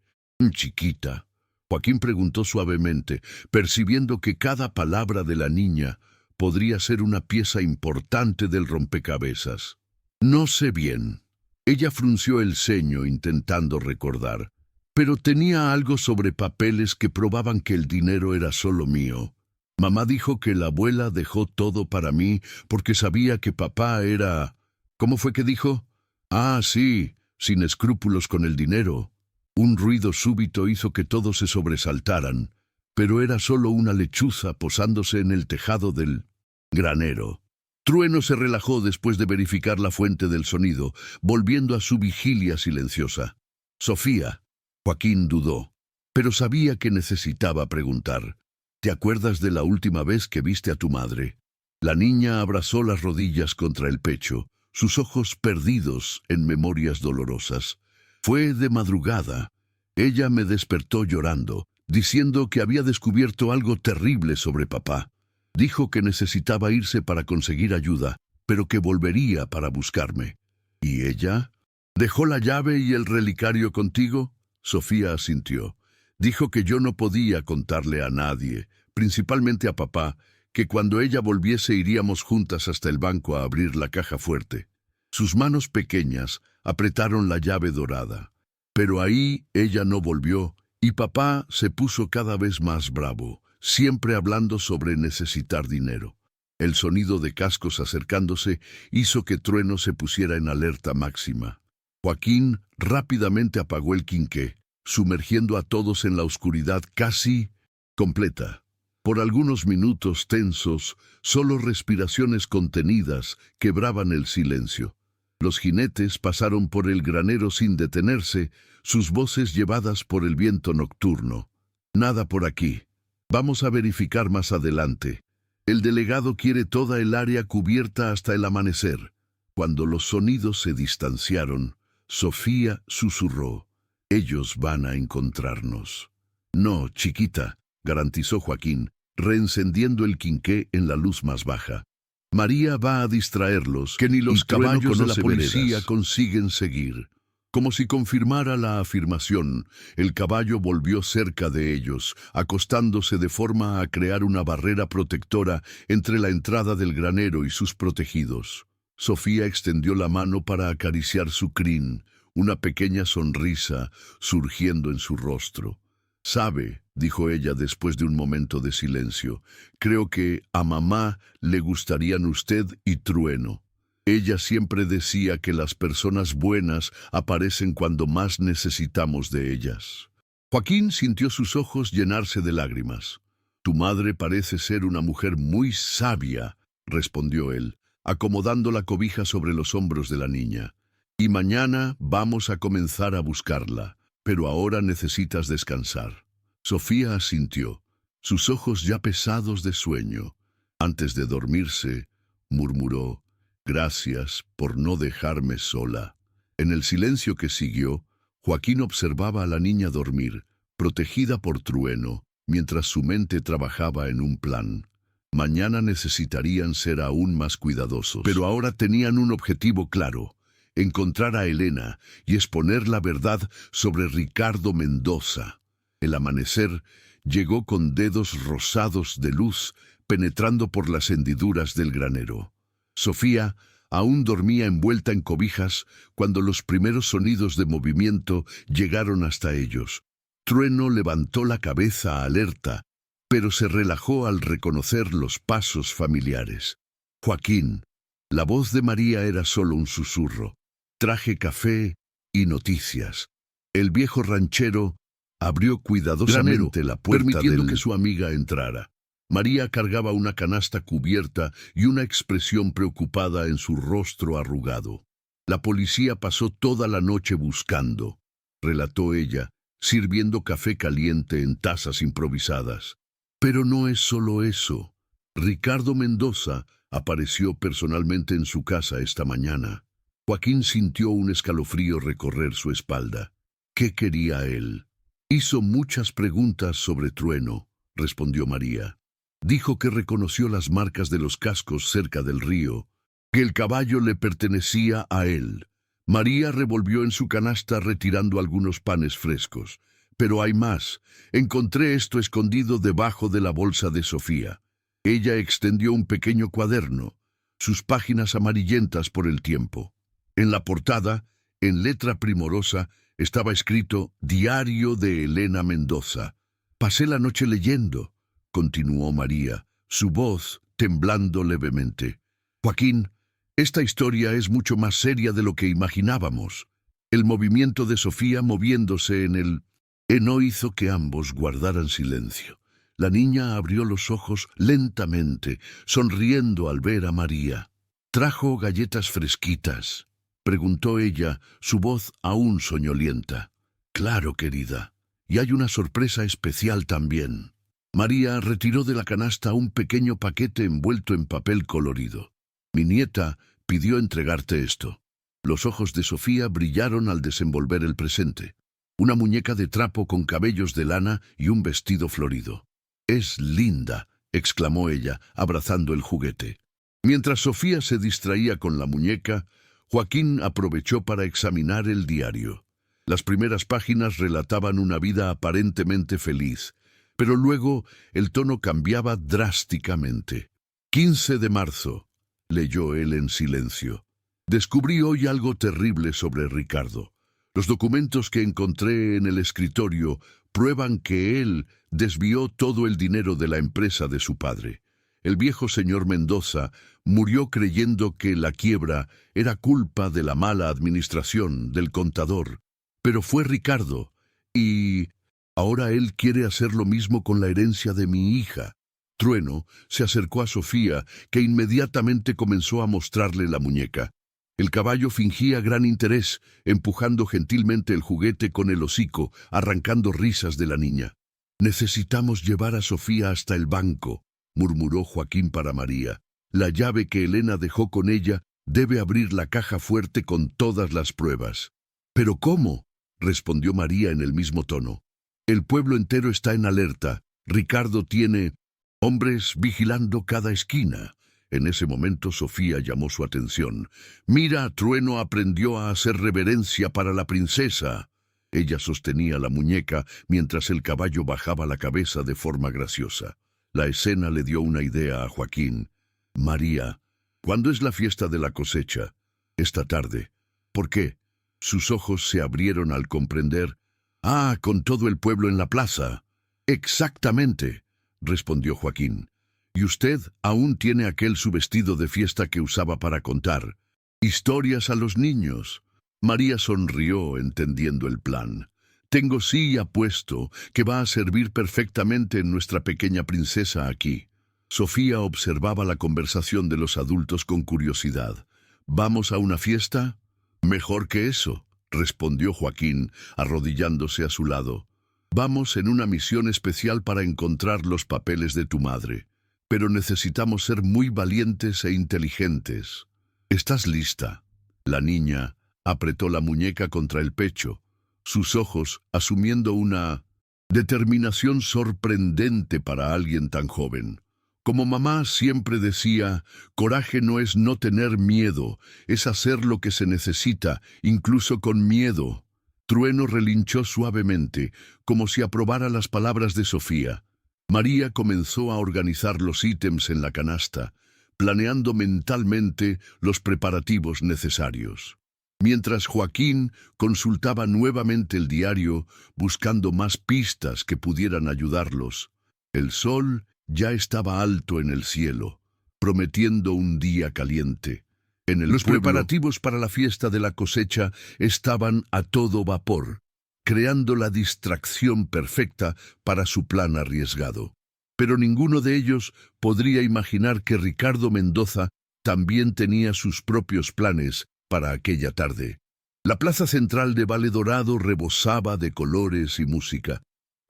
«Chiquita», Joaquín preguntó suavemente, percibiendo que cada palabra de la niña podría ser una pieza importante del rompecabezas. «No sé bien». Ella frunció el ceño intentando recordar, pero tenía algo sobre papeles que probaban que el dinero era solo mío. Mamá dijo que la abuela dejó todo para mí porque sabía que papá era... ¿Cómo fue que dijo? Ah, sí, sin escrúpulos con el dinero. Un ruido súbito hizo que todos se sobresaltaran, pero era solo una lechuza posándose en el tejado del granero. Trueno se relajó después de verificar la fuente del sonido, volviendo a su vigilia silenciosa. «Sofía». Joaquín dudó, pero sabía que necesitaba preguntar. «¿Te acuerdas de la última vez que viste a tu madre?» La niña abrazó las rodillas contra el pecho, sus ojos perdidos en memorias dolorosas. «Fue de madrugada. Ella me despertó llorando, diciendo que había descubierto algo terrible sobre papá. Dijo que necesitaba irse para conseguir ayuda, pero que volvería para buscarme». «¿Y ella? ¿Dejó la llave y el relicario contigo?» Sofía asintió. «Dijo que yo no podía contarle a nadie, principalmente a papá, que cuando ella volviese iríamos juntas hasta el banco a abrir la caja fuerte». Sus manos pequeñas apretaron la llave dorada. Pero ahí ella no volvió, y papá se puso cada vez más bravo, siempre hablando sobre necesitar dinero. El sonido de cascos acercándose hizo que Trueno se pusiera en alerta máxima. Joaquín rápidamente apagó el quinqué, sumergiendo a todos en la oscuridad casi completa. Por algunos minutos tensos, solo respiraciones contenidas quebraban el silencio. Los jinetes pasaron por el granero sin detenerse, sus voces llevadas por el viento nocturno. «Nada por aquí. Vamos a verificar más adelante. El delegado quiere toda el área cubierta hasta el amanecer». Cuando los sonidos se distanciaron, Sofía susurró: «Ellos van a encontrarnos». «No, chiquita», garantizó Joaquín, reencendiendo el quinqué en la luz más baja. «María va a distraerlos, que ni los caballos de la policía consiguen seguir». Como si confirmara la afirmación, el caballo volvió cerca de ellos, acostándose de forma a crear una barrera protectora entre la entrada del granero y sus protegidos. Sofía extendió la mano para acariciar su crin, una pequeña sonrisa surgiendo en su rostro. «Sabe», dijo ella después de un momento de silencio, «creo que a mamá le gustarían usted y Trueno. Ella siempre decía que las personas buenas aparecen cuando más necesitamos de ellas». Joaquín sintió sus ojos llenarse de lágrimas. «Tu madre parece ser una mujer muy sabia», respondió él, acomodando la cobija sobre los hombros de la niña. «Y mañana vamos a comenzar a buscarla, pero ahora necesitas descansar». Sofía asintió, sus ojos ya pesados de sueño. Antes de dormirse, murmuró: «Gracias por no dejarme sola». En el silencio que siguió, Joaquín observaba a la niña dormir, protegida por Trueno, mientras su mente trabajaba en un plan. Mañana necesitarían ser aún más cuidadosos. Pero ahora tenían un objetivo claro: encontrar a Elena y exponer la verdad sobre Ricardo Mendoza. El amanecer llegó con dedos rosados de luz penetrando por las hendiduras del granero. Sofía aún dormía envuelta en cobijas cuando los primeros sonidos de movimiento llegaron hasta ellos. Trueno levantó la cabeza alerta, pero se relajó al reconocer los pasos familiares. Joaquín. La voz de María era solo un susurro. Traje café y noticias. El viejo ranchero abrió cuidadosamente la puerta permitiendo que su amiga entrara. María cargaba una canasta cubierta y una expresión preocupada en su rostro arrugado. La policía pasó toda la noche buscando, relató ella, sirviendo café caliente en tazas improvisadas. Pero no es solo eso. Ricardo Mendoza apareció personalmente en su casa esta mañana. Joaquín sintió un escalofrío recorrer su espalda. ¿Qué quería él? Hizo muchas preguntas sobre Trueno, respondió María. Dijo que reconoció las marcas de los cascos cerca del río, que el caballo le pertenecía a él. María revolvió en su canasta retirando algunos panes frescos. Pero hay más. Encontré esto escondido debajo de la bolsa de Sofía. Ella extendió un pequeño cuaderno, sus páginas amarillentas por el tiempo. En la portada, en letra primorosa, estaba escrito «Diario de Elena Mendoza». Pasé la noche leyendo, continuó María, su voz temblando levemente. Joaquín, esta historia es mucho más seria de lo que imaginábamos. El movimiento de Sofía moviéndose en el heno hizo que ambos guardaran silencio. La niña abrió los ojos lentamente, sonriendo al ver a María. «¿Trajo galletas fresquitas?», preguntó ella, su voz aún soñolienta. «Claro, querida. Y hay una sorpresa especial también». María retiró de la canasta un pequeño paquete envuelto en papel colorido. «Mi nieta pidió entregarte esto». Los ojos de Sofía brillaron al desenvolver el presente. Una muñeca de trapo con cabellos de lana y un vestido florido. «Es linda», exclamó ella, abrazando el juguete. Mientras Sofía se distraía con la muñeca, Joaquín aprovechó para examinar el diario. Las primeras páginas relataban una vida aparentemente feliz, pero luego el tono cambiaba drásticamente. 15 de marzo, leyó él en silencio. Descubrí hoy algo terrible sobre Ricardo. Los documentos que encontré en el escritorio prueban que él desvió todo el dinero de la empresa de su padre. El viejo señor Mendoza murió creyendo que la quiebra era culpa de la mala administración del contador, pero fue Ricardo, y ahora él quiere hacer lo mismo con la herencia de mi hija. Trueno se acercó a Sofía, que inmediatamente comenzó a mostrarle la muñeca. El caballo fingía gran interés, empujando gentilmente el juguete con el hocico, arrancando risas de la niña. «Necesitamos llevar a Sofía hasta el banco», murmuró Joaquín para María. «La llave que Elena dejó con ella debe abrir la caja fuerte con todas las pruebas». «¿Pero cómo?», respondió María en el mismo tono. «El pueblo entero está en alerta. Ricardo tiene hombres vigilando cada esquina». En ese momento Sofía llamó su atención. «Mira, Trueno aprendió a hacer reverencia para la princesa». Ella sostenía la muñeca mientras el caballo bajaba la cabeza de forma graciosa. La escena le dio una idea a Joaquín. «María, ¿cuándo es la fiesta de la cosecha?» «Esta tarde». «¿Por qué?» Sus ojos se abrieron al comprender. «Ah, con todo el pueblo en la plaza». «Exactamente», respondió Joaquín. «Y usted aún tiene aquel su vestido de fiesta que usaba para contar historias a los niños». María sonrió, entendiendo el plan. «Tengo sí apuesto que va a servir perfectamente en nuestra pequeña princesa aquí». Sofía observaba la conversación de los adultos con curiosidad. «¿Vamos a una fiesta?» «Mejor que eso», respondió Joaquín, arrodillándose a su lado. «Vamos en una misión especial para encontrar los papeles de tu madre. Pero necesitamos ser muy valientes e inteligentes. ¿Estás lista?» La niña apretó la muñeca contra el pecho. sus ojos asumiendo una determinación sorprendente para alguien tan joven. Como mamá siempre decía, coraje no es no tener miedo, es hacer lo que se necesita, incluso con miedo. Trueno relinchó suavemente, como si aprobara las palabras de Sofía. María comenzó a organizar los ítems en la canasta, planeando mentalmente los preparativos necesarios. Mientras Joaquín consultaba nuevamente el diario, buscando más pistas que pudieran ayudarlos, el sol ya estaba alto en el cielo, prometiendo un día caliente. Los preparativos para la fiesta de la cosecha estaban a todo vapor, creando la distracción perfecta para su plan arriesgado. Pero ninguno de ellos podría imaginar que Ricardo Mendoza también tenía sus propios planes para aquella tarde. La plaza central de Vale Dorado rebosaba de colores y música.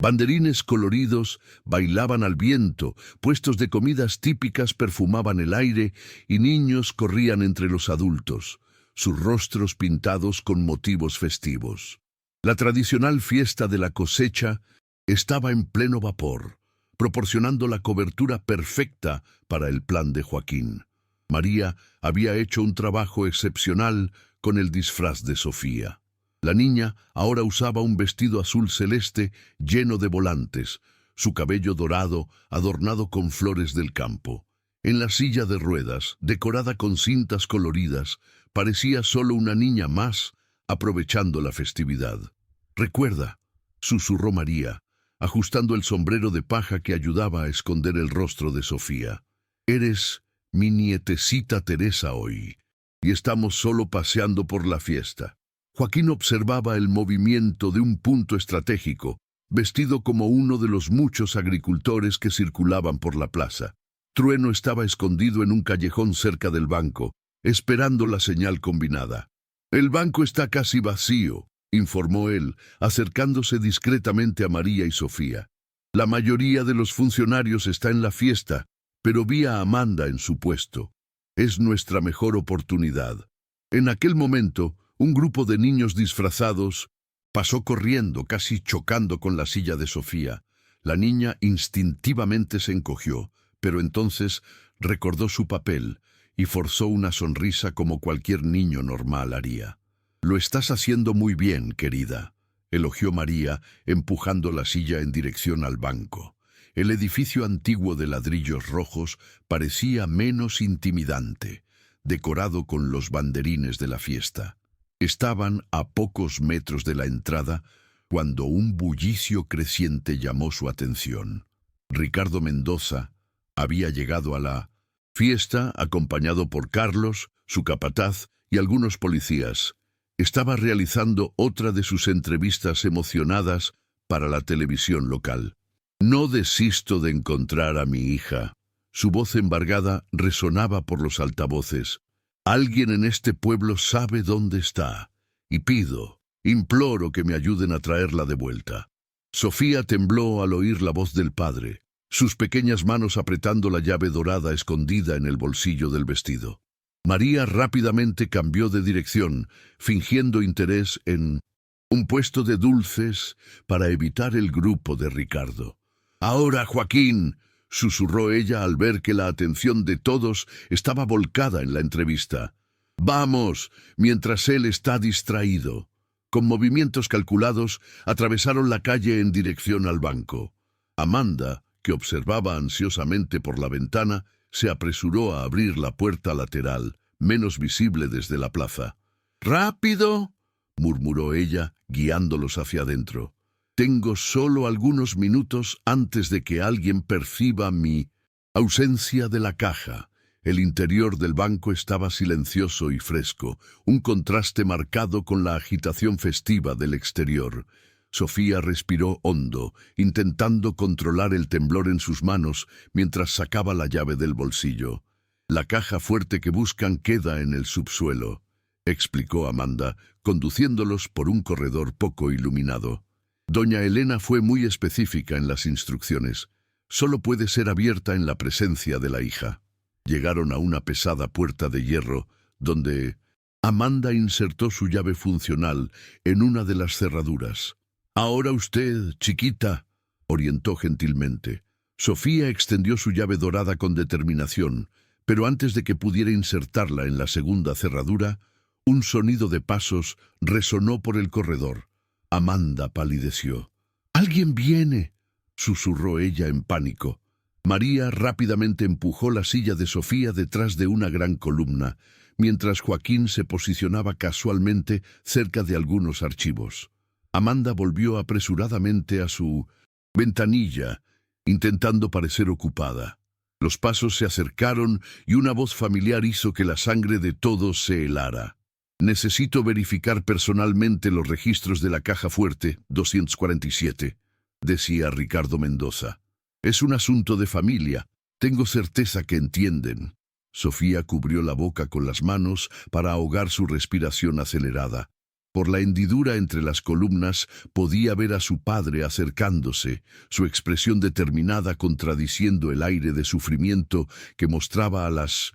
Banderines coloridos bailaban al viento, puestos de comidas típicas perfumaban el aire y niños corrían entre los adultos, sus rostros pintados con motivos festivos. La tradicional fiesta de la cosecha estaba en pleno vapor, proporcionando la cobertura perfecta para el plan de Joaquín. María había hecho un trabajo excepcional con el disfraz de Sofía. La niña ahora usaba un vestido azul celeste lleno de volantes, su cabello dorado adornado con flores del campo. En la silla de ruedas, decorada con cintas coloridas, parecía solo una niña más, aprovechando la festividad. «Recuerda», susurró María, ajustando el sombrero de paja que ayudaba a esconder el rostro de Sofía. «Eres mi nietecita Teresa hoy, y estamos solo paseando por la fiesta». Joaquín observaba el movimiento de un punto estratégico, vestido como uno de los muchos agricultores que circulaban por la plaza. Trueno estaba escondido en un callejón cerca del banco, esperando la señal combinada. «El banco está casi vacío», informó él, acercándose discretamente a María y Sofía. «La mayoría de los funcionarios está en la fiesta, pero vi a Amanda en su puesto. Es nuestra mejor oportunidad». En aquel momento, un grupo de niños disfrazados pasó corriendo, casi chocando con la silla de Sofía. La niña instintivamente se encogió, pero entonces recordó su papel y forzó una sonrisa como cualquier niño normal haría. «Lo estás haciendo muy bien, querida», elogió María, empujando la silla en dirección al banco. El edificio antiguo de ladrillos rojos parecía menos intimidante, decorado con los banderines de la fiesta. Estaban a pocos metros de la entrada cuando un bullicio creciente llamó su atención. Ricardo Mendoza había llegado a la fiesta acompañado por Carlos, su capataz y algunos policías. Estaba realizando otra de sus entrevistas emocionadas para la televisión local. «No desisto de encontrar a mi hija». Su voz embargada resonaba por los altavoces. «Alguien en este pueblo sabe dónde está, y imploro que me ayuden a traerla de vuelta». Sofía tembló al oír la voz del padre, sus pequeñas manos apretando la llave dorada escondida en el bolsillo del vestido. María rápidamente cambió de dirección, fingiendo interés en un puesto de dulces para evitar el grupo de Ricardo. «Ahora, Joaquín», susurró ella al ver que la atención de todos estaba volcada en la entrevista. «Vamos, mientras él está distraído». Con movimientos calculados, atravesaron la calle en dirección al banco. Amanda, que observaba ansiosamente por la ventana, se apresuró a abrir la puerta lateral, menos visible desde la plaza. «¡Rápido!», murmuró ella, guiándolos hacia adentro. «Tengo solo algunos minutos antes de que alguien perciba mi ausencia de la caja». El interior del banco estaba silencioso y fresco, un contraste marcado con la agitación festiva del exterior. Sofía respiró hondo, intentando controlar el temblor en sus manos mientras sacaba la llave del bolsillo. «La caja fuerte que buscan queda en el subsuelo», explicó Amanda, conduciéndolos por un corredor poco iluminado. Doña Elena fue muy específica en las instrucciones. Solo puede ser abierta en la presencia de la hija. Llegaron a una pesada puerta de hierro, donde Amanda insertó su llave funcional en una de las cerraduras. «Ahora usted, chiquita», orientó gentilmente. Sofía extendió su llave dorada con determinación, pero antes de que pudiera insertarla en la segunda cerradura, un sonido de pasos resonó por el corredor. Amanda palideció. «¡Alguien viene!», susurró ella en pánico. María rápidamente empujó la silla de Sofía detrás de una gran columna, mientras Joaquín se posicionaba casualmente cerca de algunos archivos. Amanda volvió apresuradamente a su ventanilla, intentando parecer ocupada. Los pasos se acercaron y una voz familiar hizo que la sangre de todos se helara. «Necesito verificar personalmente los registros de la caja fuerte 247», decía Ricardo Mendoza. «Es un asunto de familia. Tengo certeza que entienden». Sofía cubrió la boca con las manos para ahogar su respiración acelerada. Por la hendidura entre las columnas podía ver a su padre acercándose, su expresión determinada contradiciendo el aire de sufrimiento que mostraba a las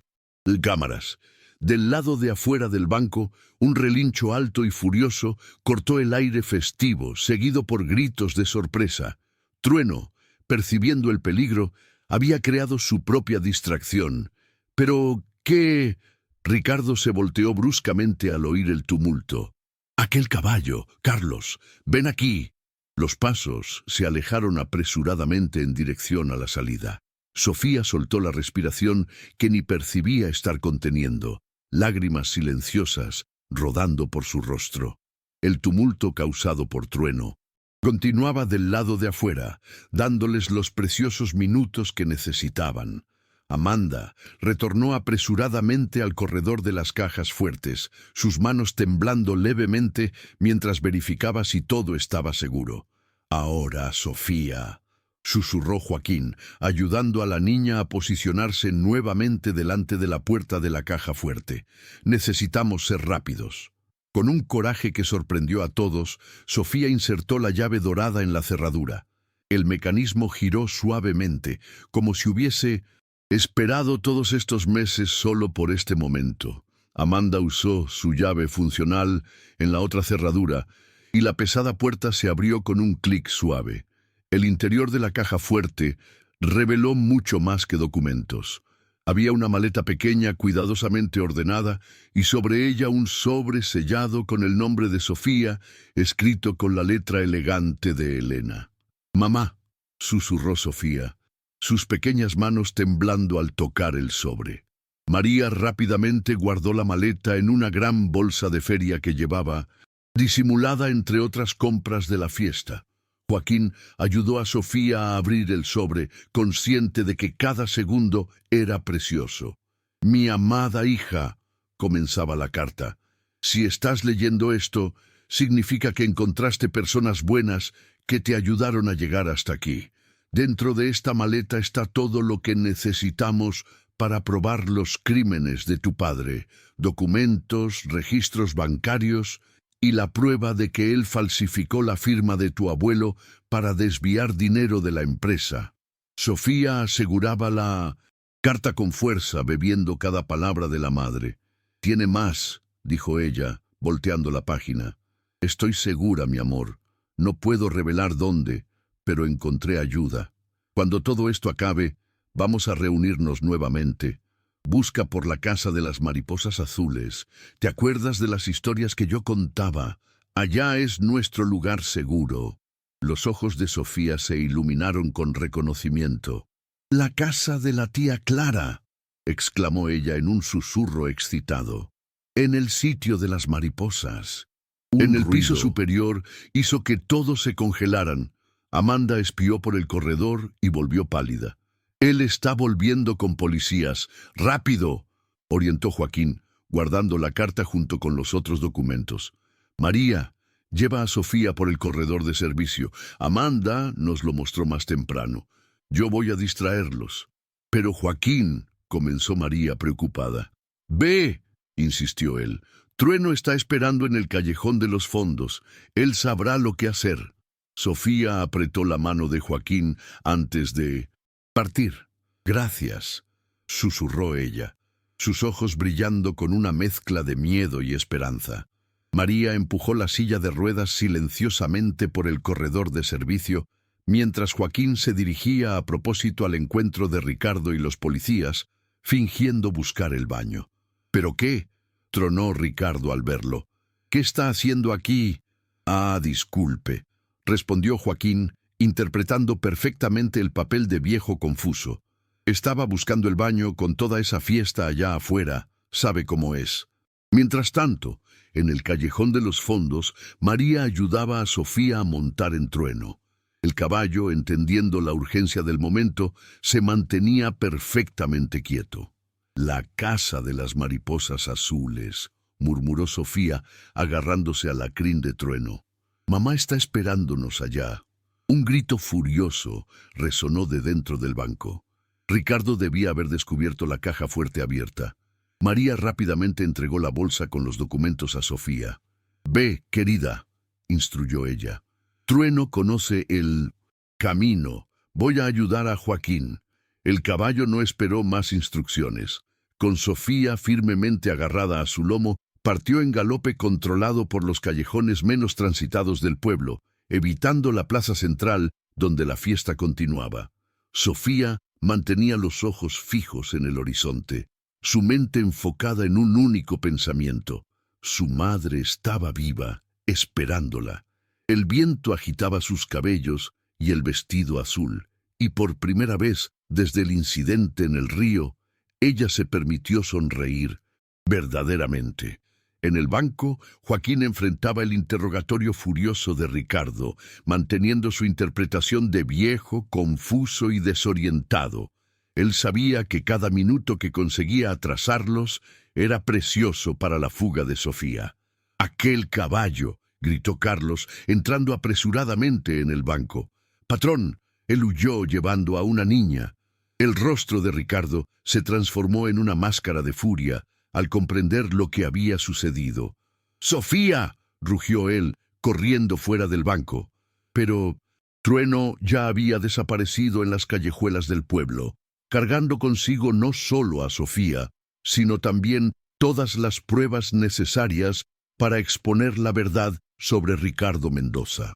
cámaras. Del lado de afuera del banco, un relincho alto y furioso cortó el aire festivo, seguido por gritos de sorpresa. Trueno, percibiendo el peligro, había creado su propia distracción. «¿Pero qué?» Ricardo se volteó bruscamente al oír el tumulto. «Aquel caballo, Carlos, ven aquí». Los pasos se alejaron apresuradamente en dirección a la salida. Sofía soltó la respiración que ni percibía estar conteniendo, lágrimas silenciosas rodando por su rostro. El tumulto causado por Trueno continuaba del lado de afuera, dándoles los preciosos minutos que necesitaban. Amanda retornó apresuradamente al corredor de las cajas fuertes, sus manos temblando levemente mientras verificaba si todo estaba seguro. «Ahora, Sofía», susurró Joaquín, ayudando a la niña a posicionarse nuevamente delante de la puerta de la caja fuerte. «Necesitamos ser rápidos». Con un coraje que sorprendió a todos, Sofía insertó la llave dorada en la cerradura. El mecanismo giró suavemente, como si hubiese esperado todos estos meses solo por este momento. Amanda usó su llave funcional en la otra cerradura y la pesada puerta se abrió con un clic suave. El interior de la caja fuerte reveló mucho más que documentos. Había una maleta pequeña cuidadosamente ordenada y sobre ella un sobre sellado con el nombre de Sofía, escrito con la letra elegante de Elena. «Mamá», susurró Sofía, sus pequeñas manos temblando al tocar el sobre. María rápidamente guardó la maleta en una gran bolsa de feria que llevaba, disimulada entre otras compras de la fiesta. Joaquín ayudó a Sofía a abrir el sobre, consciente de que cada segundo era precioso. «Mi amada hija», comenzaba la carta, «si estás leyendo esto, significa que encontraste personas buenas que te ayudaron a llegar hasta aquí. Dentro de esta maleta está todo lo que necesitamos para probar los crímenes de tu padre, documentos, registros bancarios y la prueba de que él falsificó la firma de tu abuelo para desviar dinero de la empresa». Sofía aseguraba la carta con fuerza, bebiendo cada palabra de la madre. «Tiene más», dijo ella, volteando la página. «Estoy segura, mi amor. No puedo revelar dónde, pero encontré ayuda. Cuando todo esto acabe, vamos a reunirnos nuevamente. Busca por la casa de las mariposas azules. ¿Te acuerdas de las historias que yo contaba? Allá es nuestro lugar seguro». Los ojos de Sofía se iluminaron con reconocimiento. «La casa de la tía Clara», exclamó ella en un susurro excitado. «En el sitio de las mariposas». En el piso superior hizo que todos se congelaran. Amanda espió por el corredor y volvió pálida. «Él está volviendo con policías. ¡Rápido!», orientó Joaquín, guardando la carta junto con los otros documentos. «María, lleva a Sofía por el corredor de servicio. Amanda nos lo mostró más temprano. Yo voy a distraerlos». «Pero Joaquín», comenzó María preocupada. «Ve», insistió él. «Trueno está esperando en el callejón de los fondos. Él sabrá lo que hacer». Sofía apretó la mano de Joaquín antes de partir. «Gracias», susurró ella. sus ojos brillando con una mezcla de miedo y esperanza. María empujó la silla de ruedas silenciosamente por el corredor de servicio, mientras Joaquín se dirigía a propósito al encuentro de Ricardo y los policías, fingiendo buscar el baño. ¿Pero qué?, tronó Ricardo al verlo. «¿Qué está haciendo aquí?» «Ah, disculpe», respondió Joaquín, interpretando perfectamente el papel de viejo confuso. «Estaba buscando el baño con toda esa fiesta allá afuera, sabe cómo es». Mientras tanto, en el callejón de los fondos, María ayudaba a Sofía a montar en Trueno. El caballo, entendiendo la urgencia del momento, se mantenía perfectamente quieto. «La casa de las mariposas azules», murmuró Sofía, agarrándose a la crin de Trueno. «Mamá está esperándonos allá». Un grito furioso resonó de dentro del banco. Ricardo debía haber descubierto la caja fuerte abierta. María rápidamente entregó la bolsa con los documentos a Sofía. «Ve, querida», instruyó ella. «Trueno conoce el camino. Voy a ayudar a Joaquín». El caballo no esperó más instrucciones. Con Sofía firmemente agarrada a su lomo, partió en galope controlado por los callejones menos transitados del pueblo, evitando la plaza central donde la fiesta continuaba. Sofía mantenía los ojos fijos en el horizonte, su mente enfocada en un único pensamiento. Su madre estaba viva, esperándola. El viento agitaba sus cabellos y el vestido azul, y por primera vez, desde el incidente en el río, ella se permitió sonreír verdaderamente. En el banco, Joaquín enfrentaba el interrogatorio furioso de Ricardo, manteniendo su interpretación de viejo, confuso y desorientado. Él sabía que cada minuto que conseguía atrasarlos era precioso para la fuga de Sofía. «¡Aquel caballo!», gritó Carlos, entrando apresuradamente en el banco. «Patrón», él huyó llevando a una niña. El rostro de Ricardo se transformó en una máscara de furia al comprender lo que había sucedido. «¡Sofía!», rugió él, corriendo fuera del banco. Pero Trueno ya había desaparecido en las callejuelas del pueblo, cargando consigo no solo a Sofía, sino también todas las pruebas necesarias para exponer la verdad sobre Ricardo Mendoza.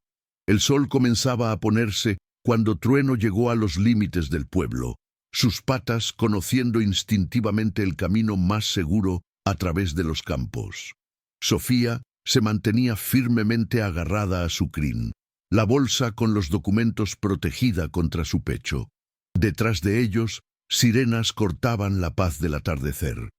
El sol comenzaba a ponerse cuando Trueno llegó a los límites del pueblo, sus patas conociendo instintivamente el camino más seguro a través de los campos. Sofía se mantenía firmemente agarrada a su crin, la bolsa con los documentos protegida contra su pecho. Detrás de ellos, sirenas cortaban la paz del atardecer.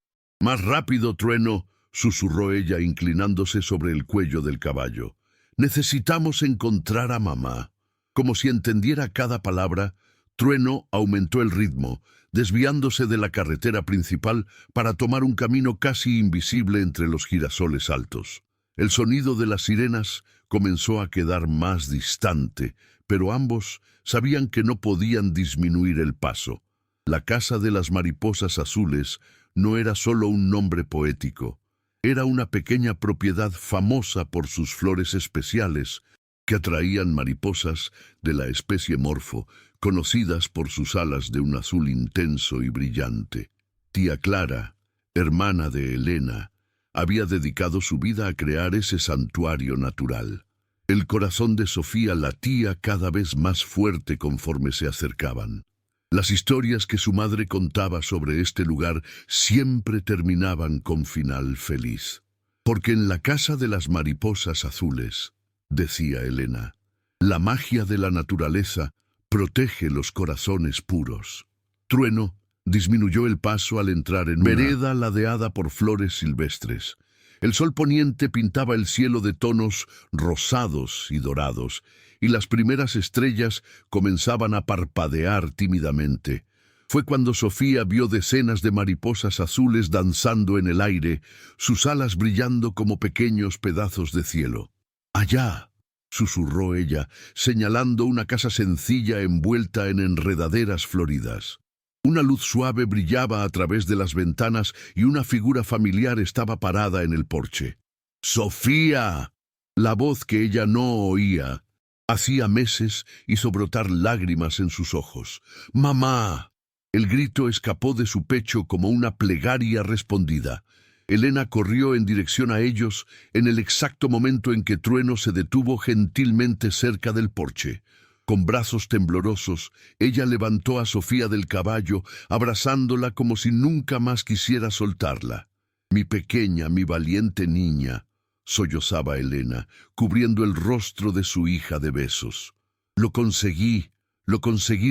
«Más rápido, Trueno», susurró ella inclinándose sobre el cuello del caballo. «Necesitamos encontrar a mamá». Como si entendiera cada palabra, Trueno aumentó el ritmo, desviándose de la carretera principal para tomar un camino casi invisible entre los girasoles altos. El sonido de las sirenas comenzó a quedar más distante, pero ambos sabían que no podían disminuir el paso. La casa de las mariposas azules no era solo un nombre poético, era una pequeña propiedad famosa por sus flores especiales, que atraían mariposas de la especie morfo, conocidas por sus alas de un azul intenso y brillante. Tía Clara, hermana de Elena, había dedicado su vida a crear ese santuario natural. El corazón de Sofía latía cada vez más fuerte conforme se acercaban. Las historias que su madre contaba sobre este lugar siempre terminaban con final feliz. Porque en la casa de las mariposas azules, decía Elena, la magia de la naturaleza protege los corazones puros. Trueno disminuyó el paso al entrar en una vereda ladeada por flores silvestres. El sol poniente pintaba el cielo de tonos rosados y dorados, y las primeras estrellas comenzaban a parpadear tímidamente. Fue cuando Sofía vio decenas de mariposas azules danzando en el aire, sus alas brillando como pequeños pedazos de cielo. «Allá», susurró ella, señalando una casa sencilla envuelta en enredaderas floridas. Una luz suave brillaba a través de las ventanas y una figura familiar estaba parada en el porche. «¡Sofía!». La voz que ella no oía hacía meses hizo brotar lágrimas en sus ojos. «¡Mamá!». El grito escapó de su pecho como una plegaria respondida. Elena corrió en dirección a ellos en el exacto momento en que Trueno se detuvo gentilmente cerca del porche. Con brazos temblorosos, ella levantó a Sofía del caballo, abrazándola como si nunca más quisiera soltarla. «Mi pequeña, mi valiente niña», sollozaba Elena, cubriendo el rostro de su hija de besos. Lo conseguí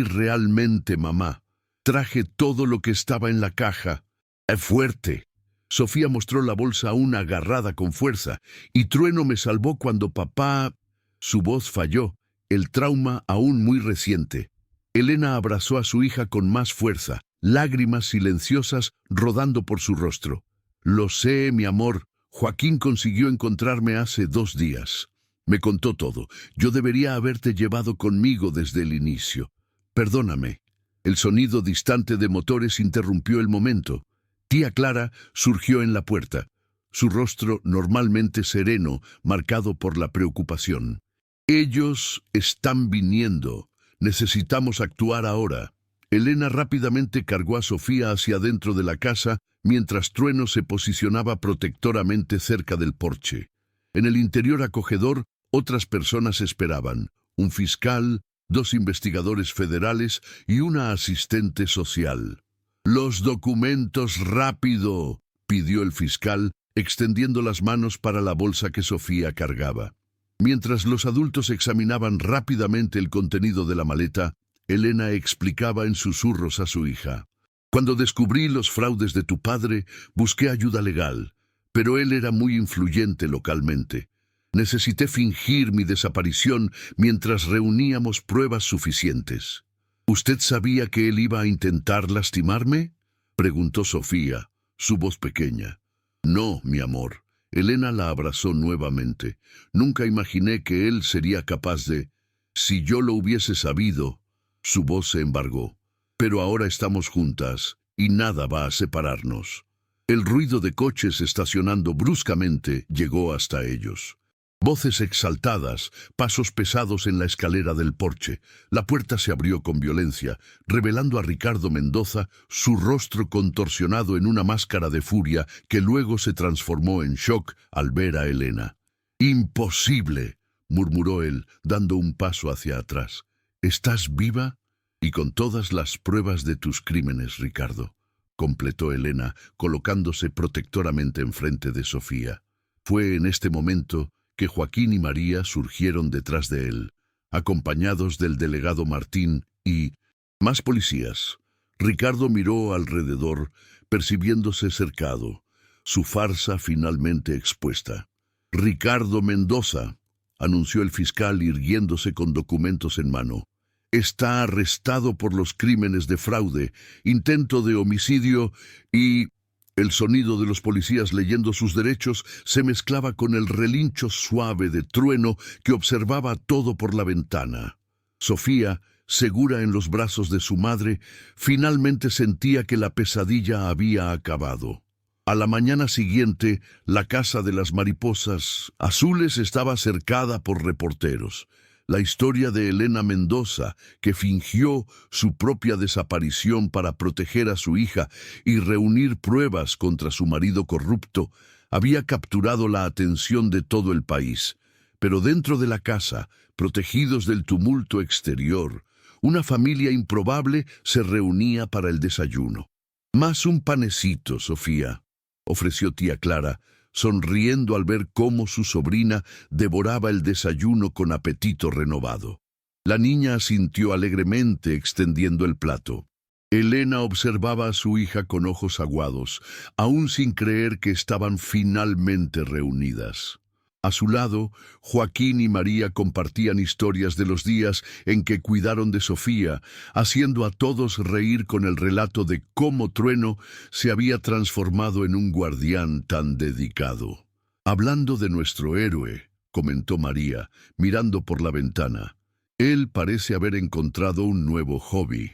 realmente, mamá. Traje todo lo que estaba en la caja. ¡Es fuerte!». Sofía mostró la bolsa aún agarrada con fuerza, y Trueno me salvó cuando papá... Su voz falló, el trauma aún muy reciente. Elena abrazó a su hija con más fuerza, lágrimas silenciosas rodando por su rostro. «Lo sé, mi amor. Joaquín consiguió encontrarme hace 2 días. Me contó todo. Yo debería haberte llevado conmigo desde el inicio. Perdóname». El sonido distante de motores interrumpió el momento. Tía Clara surgió en la puerta, su rostro normalmente sereno, marcado por la preocupación. «Ellos están viniendo. Necesitamos actuar ahora». Elena rápidamente cargó a Sofía hacia adentro de la casa, mientras Trueno se posicionaba protectoramente cerca del porche. En el interior acogedor, otras personas esperaban: un fiscal, 2 investigadores federales y una asistente social. «Los documentos, rápido», pidió el fiscal, extendiendo las manos para la bolsa que Sofía cargaba. Mientras los adultos examinaban rápidamente el contenido de la maleta, Elena explicaba en susurros a su hija: «Cuando descubrí los fraudes de tu padre, busqué ayuda legal, pero él era muy influyente localmente. Necesité fingir mi desaparición mientras reuníamos pruebas suficientes». «¿Usted sabía que él iba a intentar lastimarme?», preguntó Sofía, su voz pequeña. «No, mi amor». Elena la abrazó nuevamente. «Nunca imaginé que él sería capaz de... Si yo lo hubiese sabido...». Su voz se embargó. «Pero ahora estamos juntas y nada va a separarnos». El ruido de coches estacionando bruscamente llegó hasta ellos. Voces exaltadas, pasos pesados en la escalera del porche. La puerta se abrió con violencia, revelando a Ricardo Mendoza, su rostro contorsionado en una máscara de furia que luego se transformó en shock al ver a Elena. «Imposible», murmuró él, dando un paso hacia atrás. «¿Estás viva? Y con todas las pruebas de tus crímenes, Ricardo», completó Elena, colocándose protectoramente enfrente de Sofía. Fue en este momento que Joaquín y María surgieron detrás de él, acompañados del delegado Martín y más policías. Ricardo miró alrededor, percibiéndose cercado, su farsa finalmente expuesta. «Ricardo Mendoza», anunció el fiscal irguiéndose con documentos en mano, «está arrestado por los crímenes de fraude, intento de homicidio y...». El sonido de los policías leyendo sus derechos se mezclaba con el relincho suave de Trueno que observaba todo por la ventana. Sofía, segura en los brazos de su madre, finalmente sentía que la pesadilla había acabado. A la mañana siguiente, la casa de las mariposas azules estaba cercada por reporteros. La historia de Elena Mendoza, que fingió su propia desaparición para proteger a su hija y reunir pruebas contra su marido corrupto, había capturado la atención de todo el país. Pero dentro de la casa, protegidos del tumulto exterior, una familia improbable se reunía para el desayuno. «Más un panecito, Sofía», ofreció tía Clara, sonriendo al ver cómo su sobrina devoraba el desayuno con apetito renovado. La niña asintió alegremente, extendiendo el plato. Elena observaba a su hija con ojos aguados, aún sin creer que estaban finalmente reunidas. A su lado, Joaquín y María compartían historias de los días en que cuidaron de Sofía, haciendo a todos reír con el relato de cómo Trueno se había transformado en un guardián tan dedicado. «Hablando de nuestro héroe», comentó María, mirando por la ventana, «él parece haber encontrado un nuevo hobby».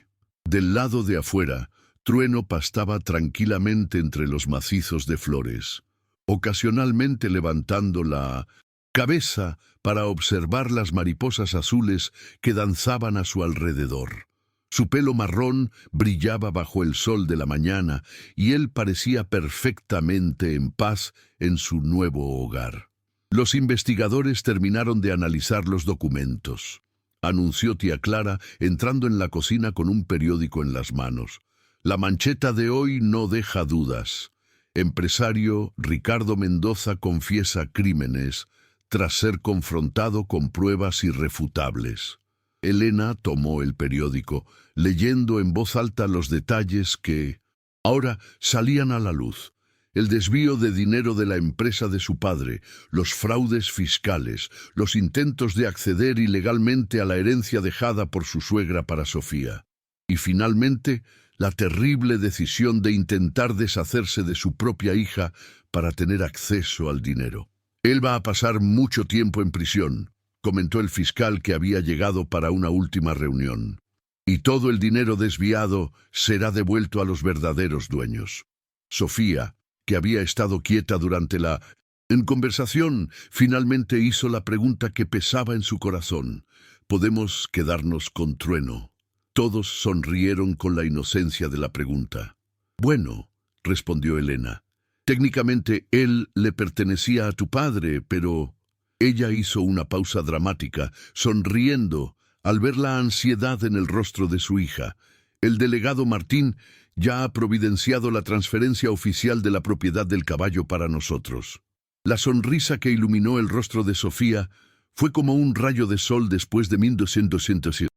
Del lado de afuera, Trueno pastaba tranquilamente entre los macizos de flores, ocasionalmente levantando la cabeza para observar las mariposas azules que danzaban a su alrededor. Su pelo marrón brillaba bajo el sol de la mañana y él parecía perfectamente en paz en su nuevo hogar. Los investigadores terminaron de analizar los documentos, anunció tía Clara, entrando en la cocina con un periódico en las manos. La mancheta de hoy no deja dudas. Empresario Ricardo Mendoza confiesa crímenes tras ser confrontado con pruebas irrefutables. Elena tomó el periódico, leyendo en voz alta los detalles que ahora salían a la luz. El desvío de dinero de la empresa de su padre, los fraudes fiscales, los intentos de acceder ilegalmente a la herencia dejada por su suegra para Sofía. Y finalmente, la terrible decisión de intentar deshacerse de su propia hija para tener acceso al dinero. Él va a pasar mucho tiempo en prisión, comentó el fiscal que había llegado para una última reunión. Y todo el dinero desviado será devuelto a los verdaderos dueños. Sofía, que había estado quieta durante la conversación, finalmente hizo la pregunta que pesaba en su corazón. ¿Podemos quedarnos con Trueno? Todos sonrieron con la inocencia de la pregunta. Bueno, respondió Elena. Técnicamente él le pertenecía a tu padre, pero... Ella hizo una pausa dramática, sonriendo, al ver la ansiedad en el rostro de su hija. El delegado Martín ya ha providenciado la transferencia oficial de la propiedad del caballo para nosotros. La sonrisa que iluminó el rostro de Sofía fue como un rayo de sol después de 1200.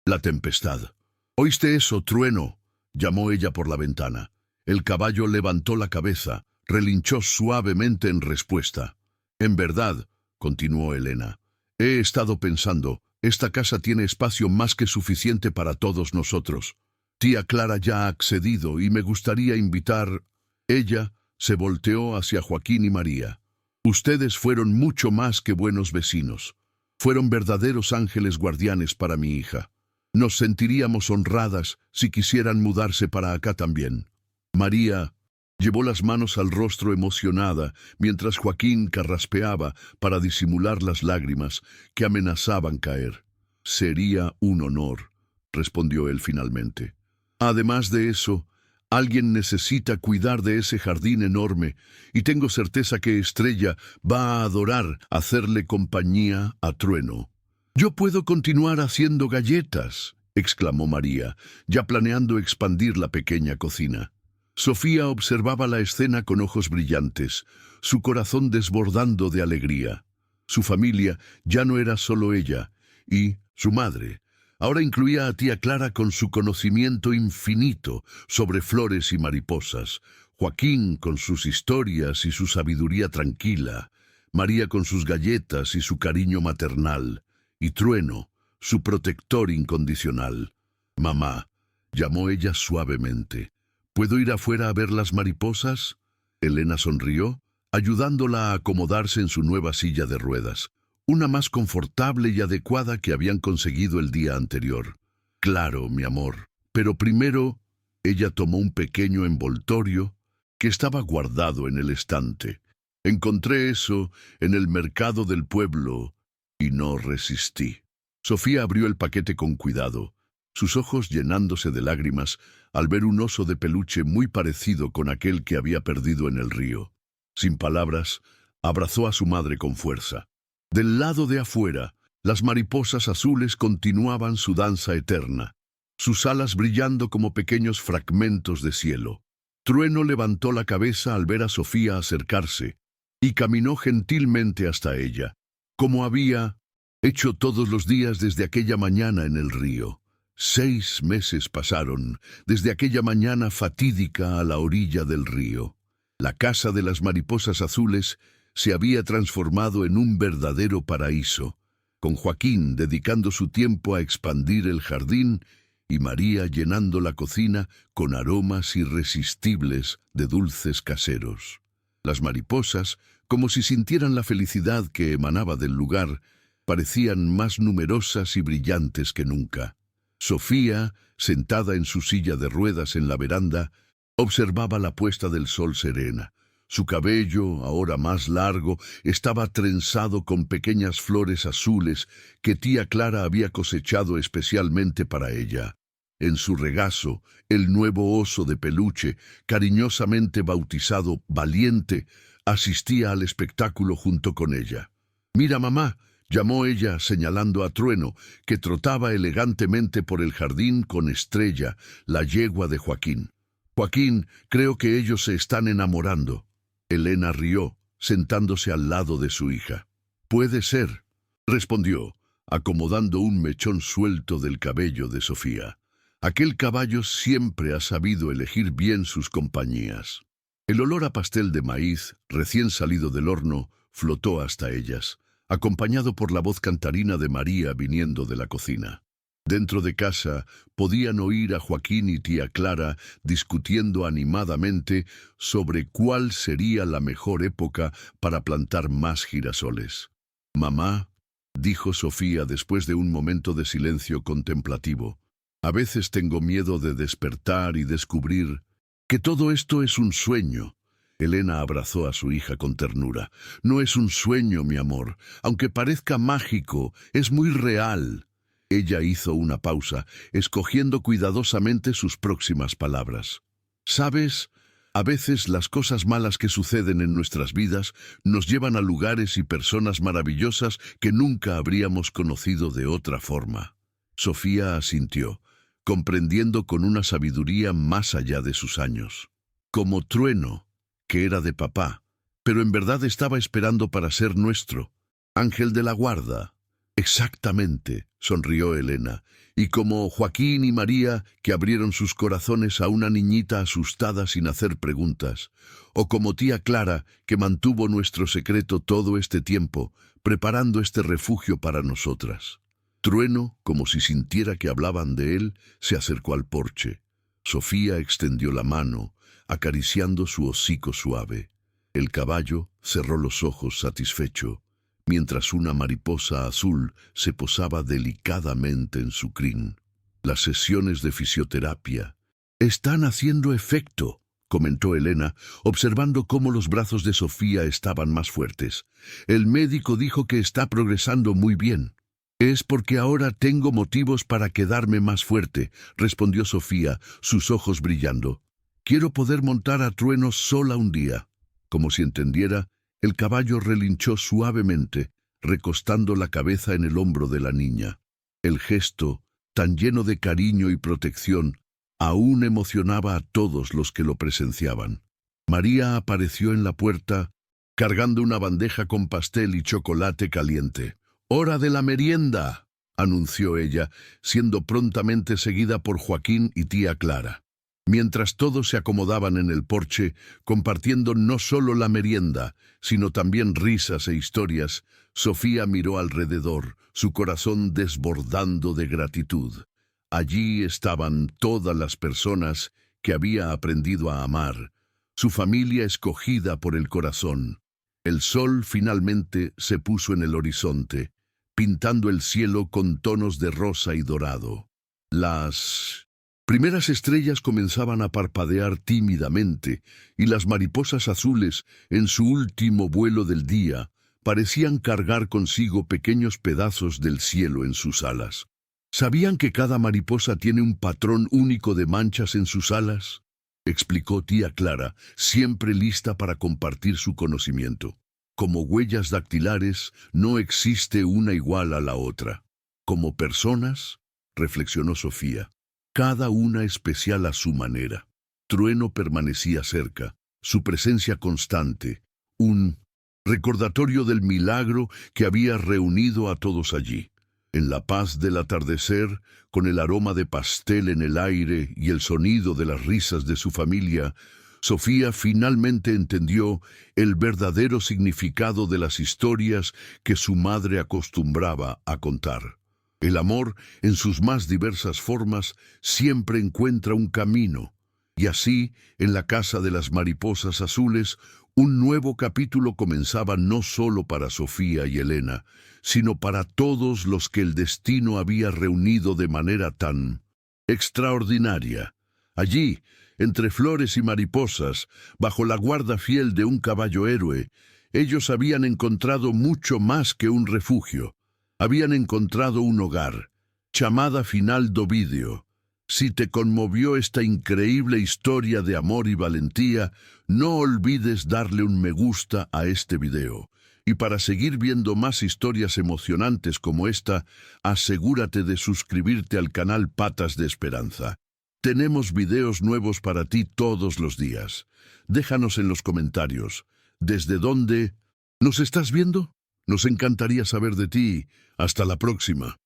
La tempestad. ¿Oíste eso, Trueno?, llamó ella por la ventana. El caballo levantó la cabeza, relinchó suavemente en respuesta. En verdad, continuó Elena, he estado pensando, esta casa tiene espacio más que suficiente para todos nosotros. Tía Clara ya ha accedido y me gustaría invitar... Ella se volteó hacia Joaquín y María. Ustedes fueron mucho más que buenos vecinos. Fueron verdaderos ángeles guardianes para mi hija. Nos sentiríamos honradas si quisieran mudarse para acá también. María llevó las manos al rostro emocionada, mientras Joaquín carraspeaba para disimular las lágrimas que amenazaban caer. Sería un honor, respondió él finalmente. Además de eso, alguien necesita cuidar de ese jardín enorme, y tengo certeza que Estrella va a adorar hacerle compañía a Trueno. «Yo puedo continuar haciendo galletas», exclamó María, ya planeando expandir la pequeña cocina. Sofía observaba la escena con ojos brillantes, su corazón desbordando de alegría. Su familia ya no era solo ella, y su madre. Ahora incluía a tía Clara con su conocimiento infinito sobre flores y mariposas, Joaquín con sus historias y su sabiduría tranquila, María con sus galletas y su cariño maternal, y Trueno, su protector incondicional. «Mamá», llamó ella suavemente, «¿puedo ir afuera a ver las mariposas?» Elena sonrió, ayudándola a acomodarse en su nueva silla de ruedas, una más confortable y adecuada que habían conseguido el día anterior. «Claro, mi amor, pero primero...» Ella tomó un pequeño envoltorio que estaba guardado en el estante. «Encontré eso en el mercado del pueblo y no resistí». Sofía abrió el paquete con cuidado, sus ojos llenándose de lágrimas al ver un oso de peluche muy parecido con aquel que había perdido en el río. Sin palabras, abrazó a su madre con fuerza. Del lado de afuera, las mariposas azules continuaban su danza eterna, sus alas brillando como pequeños fragmentos de cielo. Trueno levantó la cabeza al ver a Sofía acercarse y caminó gentilmente hasta ella, como había hecho todos los días desde aquella mañana en el río. 6 meses pasaron desde aquella mañana fatídica a la orilla del río. La casa de las mariposas azules se había transformado en un verdadero paraíso, con Joaquín dedicando su tiempo a expandir el jardín y María llenando la cocina con aromas irresistibles de dulces caseros. Las mariposas, como si sintieran la felicidad que emanaba del lugar, parecían más numerosas y brillantes que nunca. Sofía, sentada en su silla de ruedas en la veranda, observaba la puesta del sol serena. Su cabello, ahora más largo, estaba trenzado con pequeñas flores azules que tía Clara había cosechado especialmente para ella. En su regazo, el nuevo oso de peluche, cariñosamente bautizado Valiente, asistía al espectáculo junto con ella. «Mira, mamá», llamó ella señalando a Trueno, que trotaba elegantemente por el jardín con Estrella, la yegua de Joaquín. «Joaquín, creo que ellos se están enamorando». Elena rió, sentándose al lado de su hija. «Puede ser», respondió, acomodando un mechón suelto del cabello de Sofía. Aquel caballo siempre ha sabido elegir bien sus compañías. El olor a pastel de maíz, recién salido del horno, flotó hasta ellas, acompañado por la voz cantarina de María viniendo de la cocina. Dentro de casa podían oír a Joaquín y tía Clara discutiendo animadamente sobre cuál sería la mejor época para plantar más girasoles. «Mamá», dijo Sofía después de un momento de silencio contemplativo, «a veces tengo miedo de despertar y descubrir que todo esto es un sueño». Elena abrazó a su hija con ternura. «No es un sueño, mi amor. Aunque parezca mágico, es muy real». Ella hizo una pausa, escogiendo cuidadosamente sus próximas palabras. «¿Sabes? A veces las cosas malas que suceden en nuestras vidas nos llevan a lugares y personas maravillosas que nunca habríamos conocido de otra forma». Sofía asintió, comprendiendo con una sabiduría más allá de sus años. Como Trueno, que era de papá, pero en verdad estaba esperando para ser nuestro. Ángel de la guarda. «Exactamente», sonrió Elena, y como Joaquín y María, que abrieron sus corazones a una niñita asustada sin hacer preguntas, o como tía Clara, que mantuvo nuestro secreto todo este tiempo, preparando este refugio para nosotras. Trueno, como si sintiera que hablaban de él, se acercó al porche. Sofía extendió la mano, acariciando su hocico suave. El caballo cerró los ojos satisfecho, mientras una mariposa azul se posaba delicadamente en su crin. «Las sesiones de fisioterapia están haciendo efecto», comentó Elena, observando cómo los brazos de Sofía estaban más fuertes. «El médico dijo que está progresando muy bien». «Es porque ahora tengo motivos para quedarme más fuerte», respondió Sofía, sus ojos brillando. «Quiero poder montar a Trueno sola un día». Como si entendiera, el caballo relinchó suavemente, recostando la cabeza en el hombro de la niña. El gesto, tan lleno de cariño y protección, aún emocionaba a todos los que lo presenciaban. María apareció en la puerta, cargando una bandeja con pastel y chocolate caliente. «¡Hora de la merienda!», anunció ella, siendo prontamente seguida por Joaquín y tía Clara. Mientras todos se acomodaban en el porche, compartiendo no solo la merienda, sino también risas e historias, Sofía miró alrededor, su corazón desbordando de gratitud. Allí estaban todas las personas que había aprendido a amar, su familia escogida por el corazón. El sol finalmente se puso en el horizonte, pintando el cielo con tonos de rosa y dorado. Las primeras estrellas comenzaban a parpadear tímidamente, y las mariposas azules, en su último vuelo del día, parecían cargar consigo pequeños pedazos del cielo en sus alas. ¿Sabían que cada mariposa tiene un patrón único de manchas en sus alas?, explicó tía Clara, siempre lista para compartir su conocimiento. Como huellas dactilares, no existe una igual a la otra. Como personas, reflexionó Sofía, cada una especial a su manera. Trueno permanecía cerca, su presencia constante, un recordatorio del milagro que había reunido a todos allí. En la paz del atardecer, con el aroma de pastel en el aire y el sonido de las risas de su familia, Sofía finalmente entendió el verdadero significado de las historias que su madre acostumbraba a contar. El amor, en sus más diversas formas, siempre encuentra un camino. Y así, en la casa de las mariposas azules, un nuevo capítulo comenzaba no solo para Sofía y Elena, sino para todos los que el destino había reunido de manera tan extraordinaria. Allí, entre flores y mariposas, bajo la guarda fiel de un caballo héroe, ellos habían encontrado mucho más que un refugio. Habían encontrado un hogar. Chamada final d'Ovidio. Si te conmovió esta increíble historia de amor y valentía, no olvides darle un me gusta a este video. Y para seguir viendo más historias emocionantes como esta, asegúrate de suscribirte al canal Patas de Esperanza. Tenemos videos nuevos para ti todos los días. Déjanos en los comentarios, ¿desde dónde nos estás viendo? Nos encantaría saber de ti. Hasta la próxima.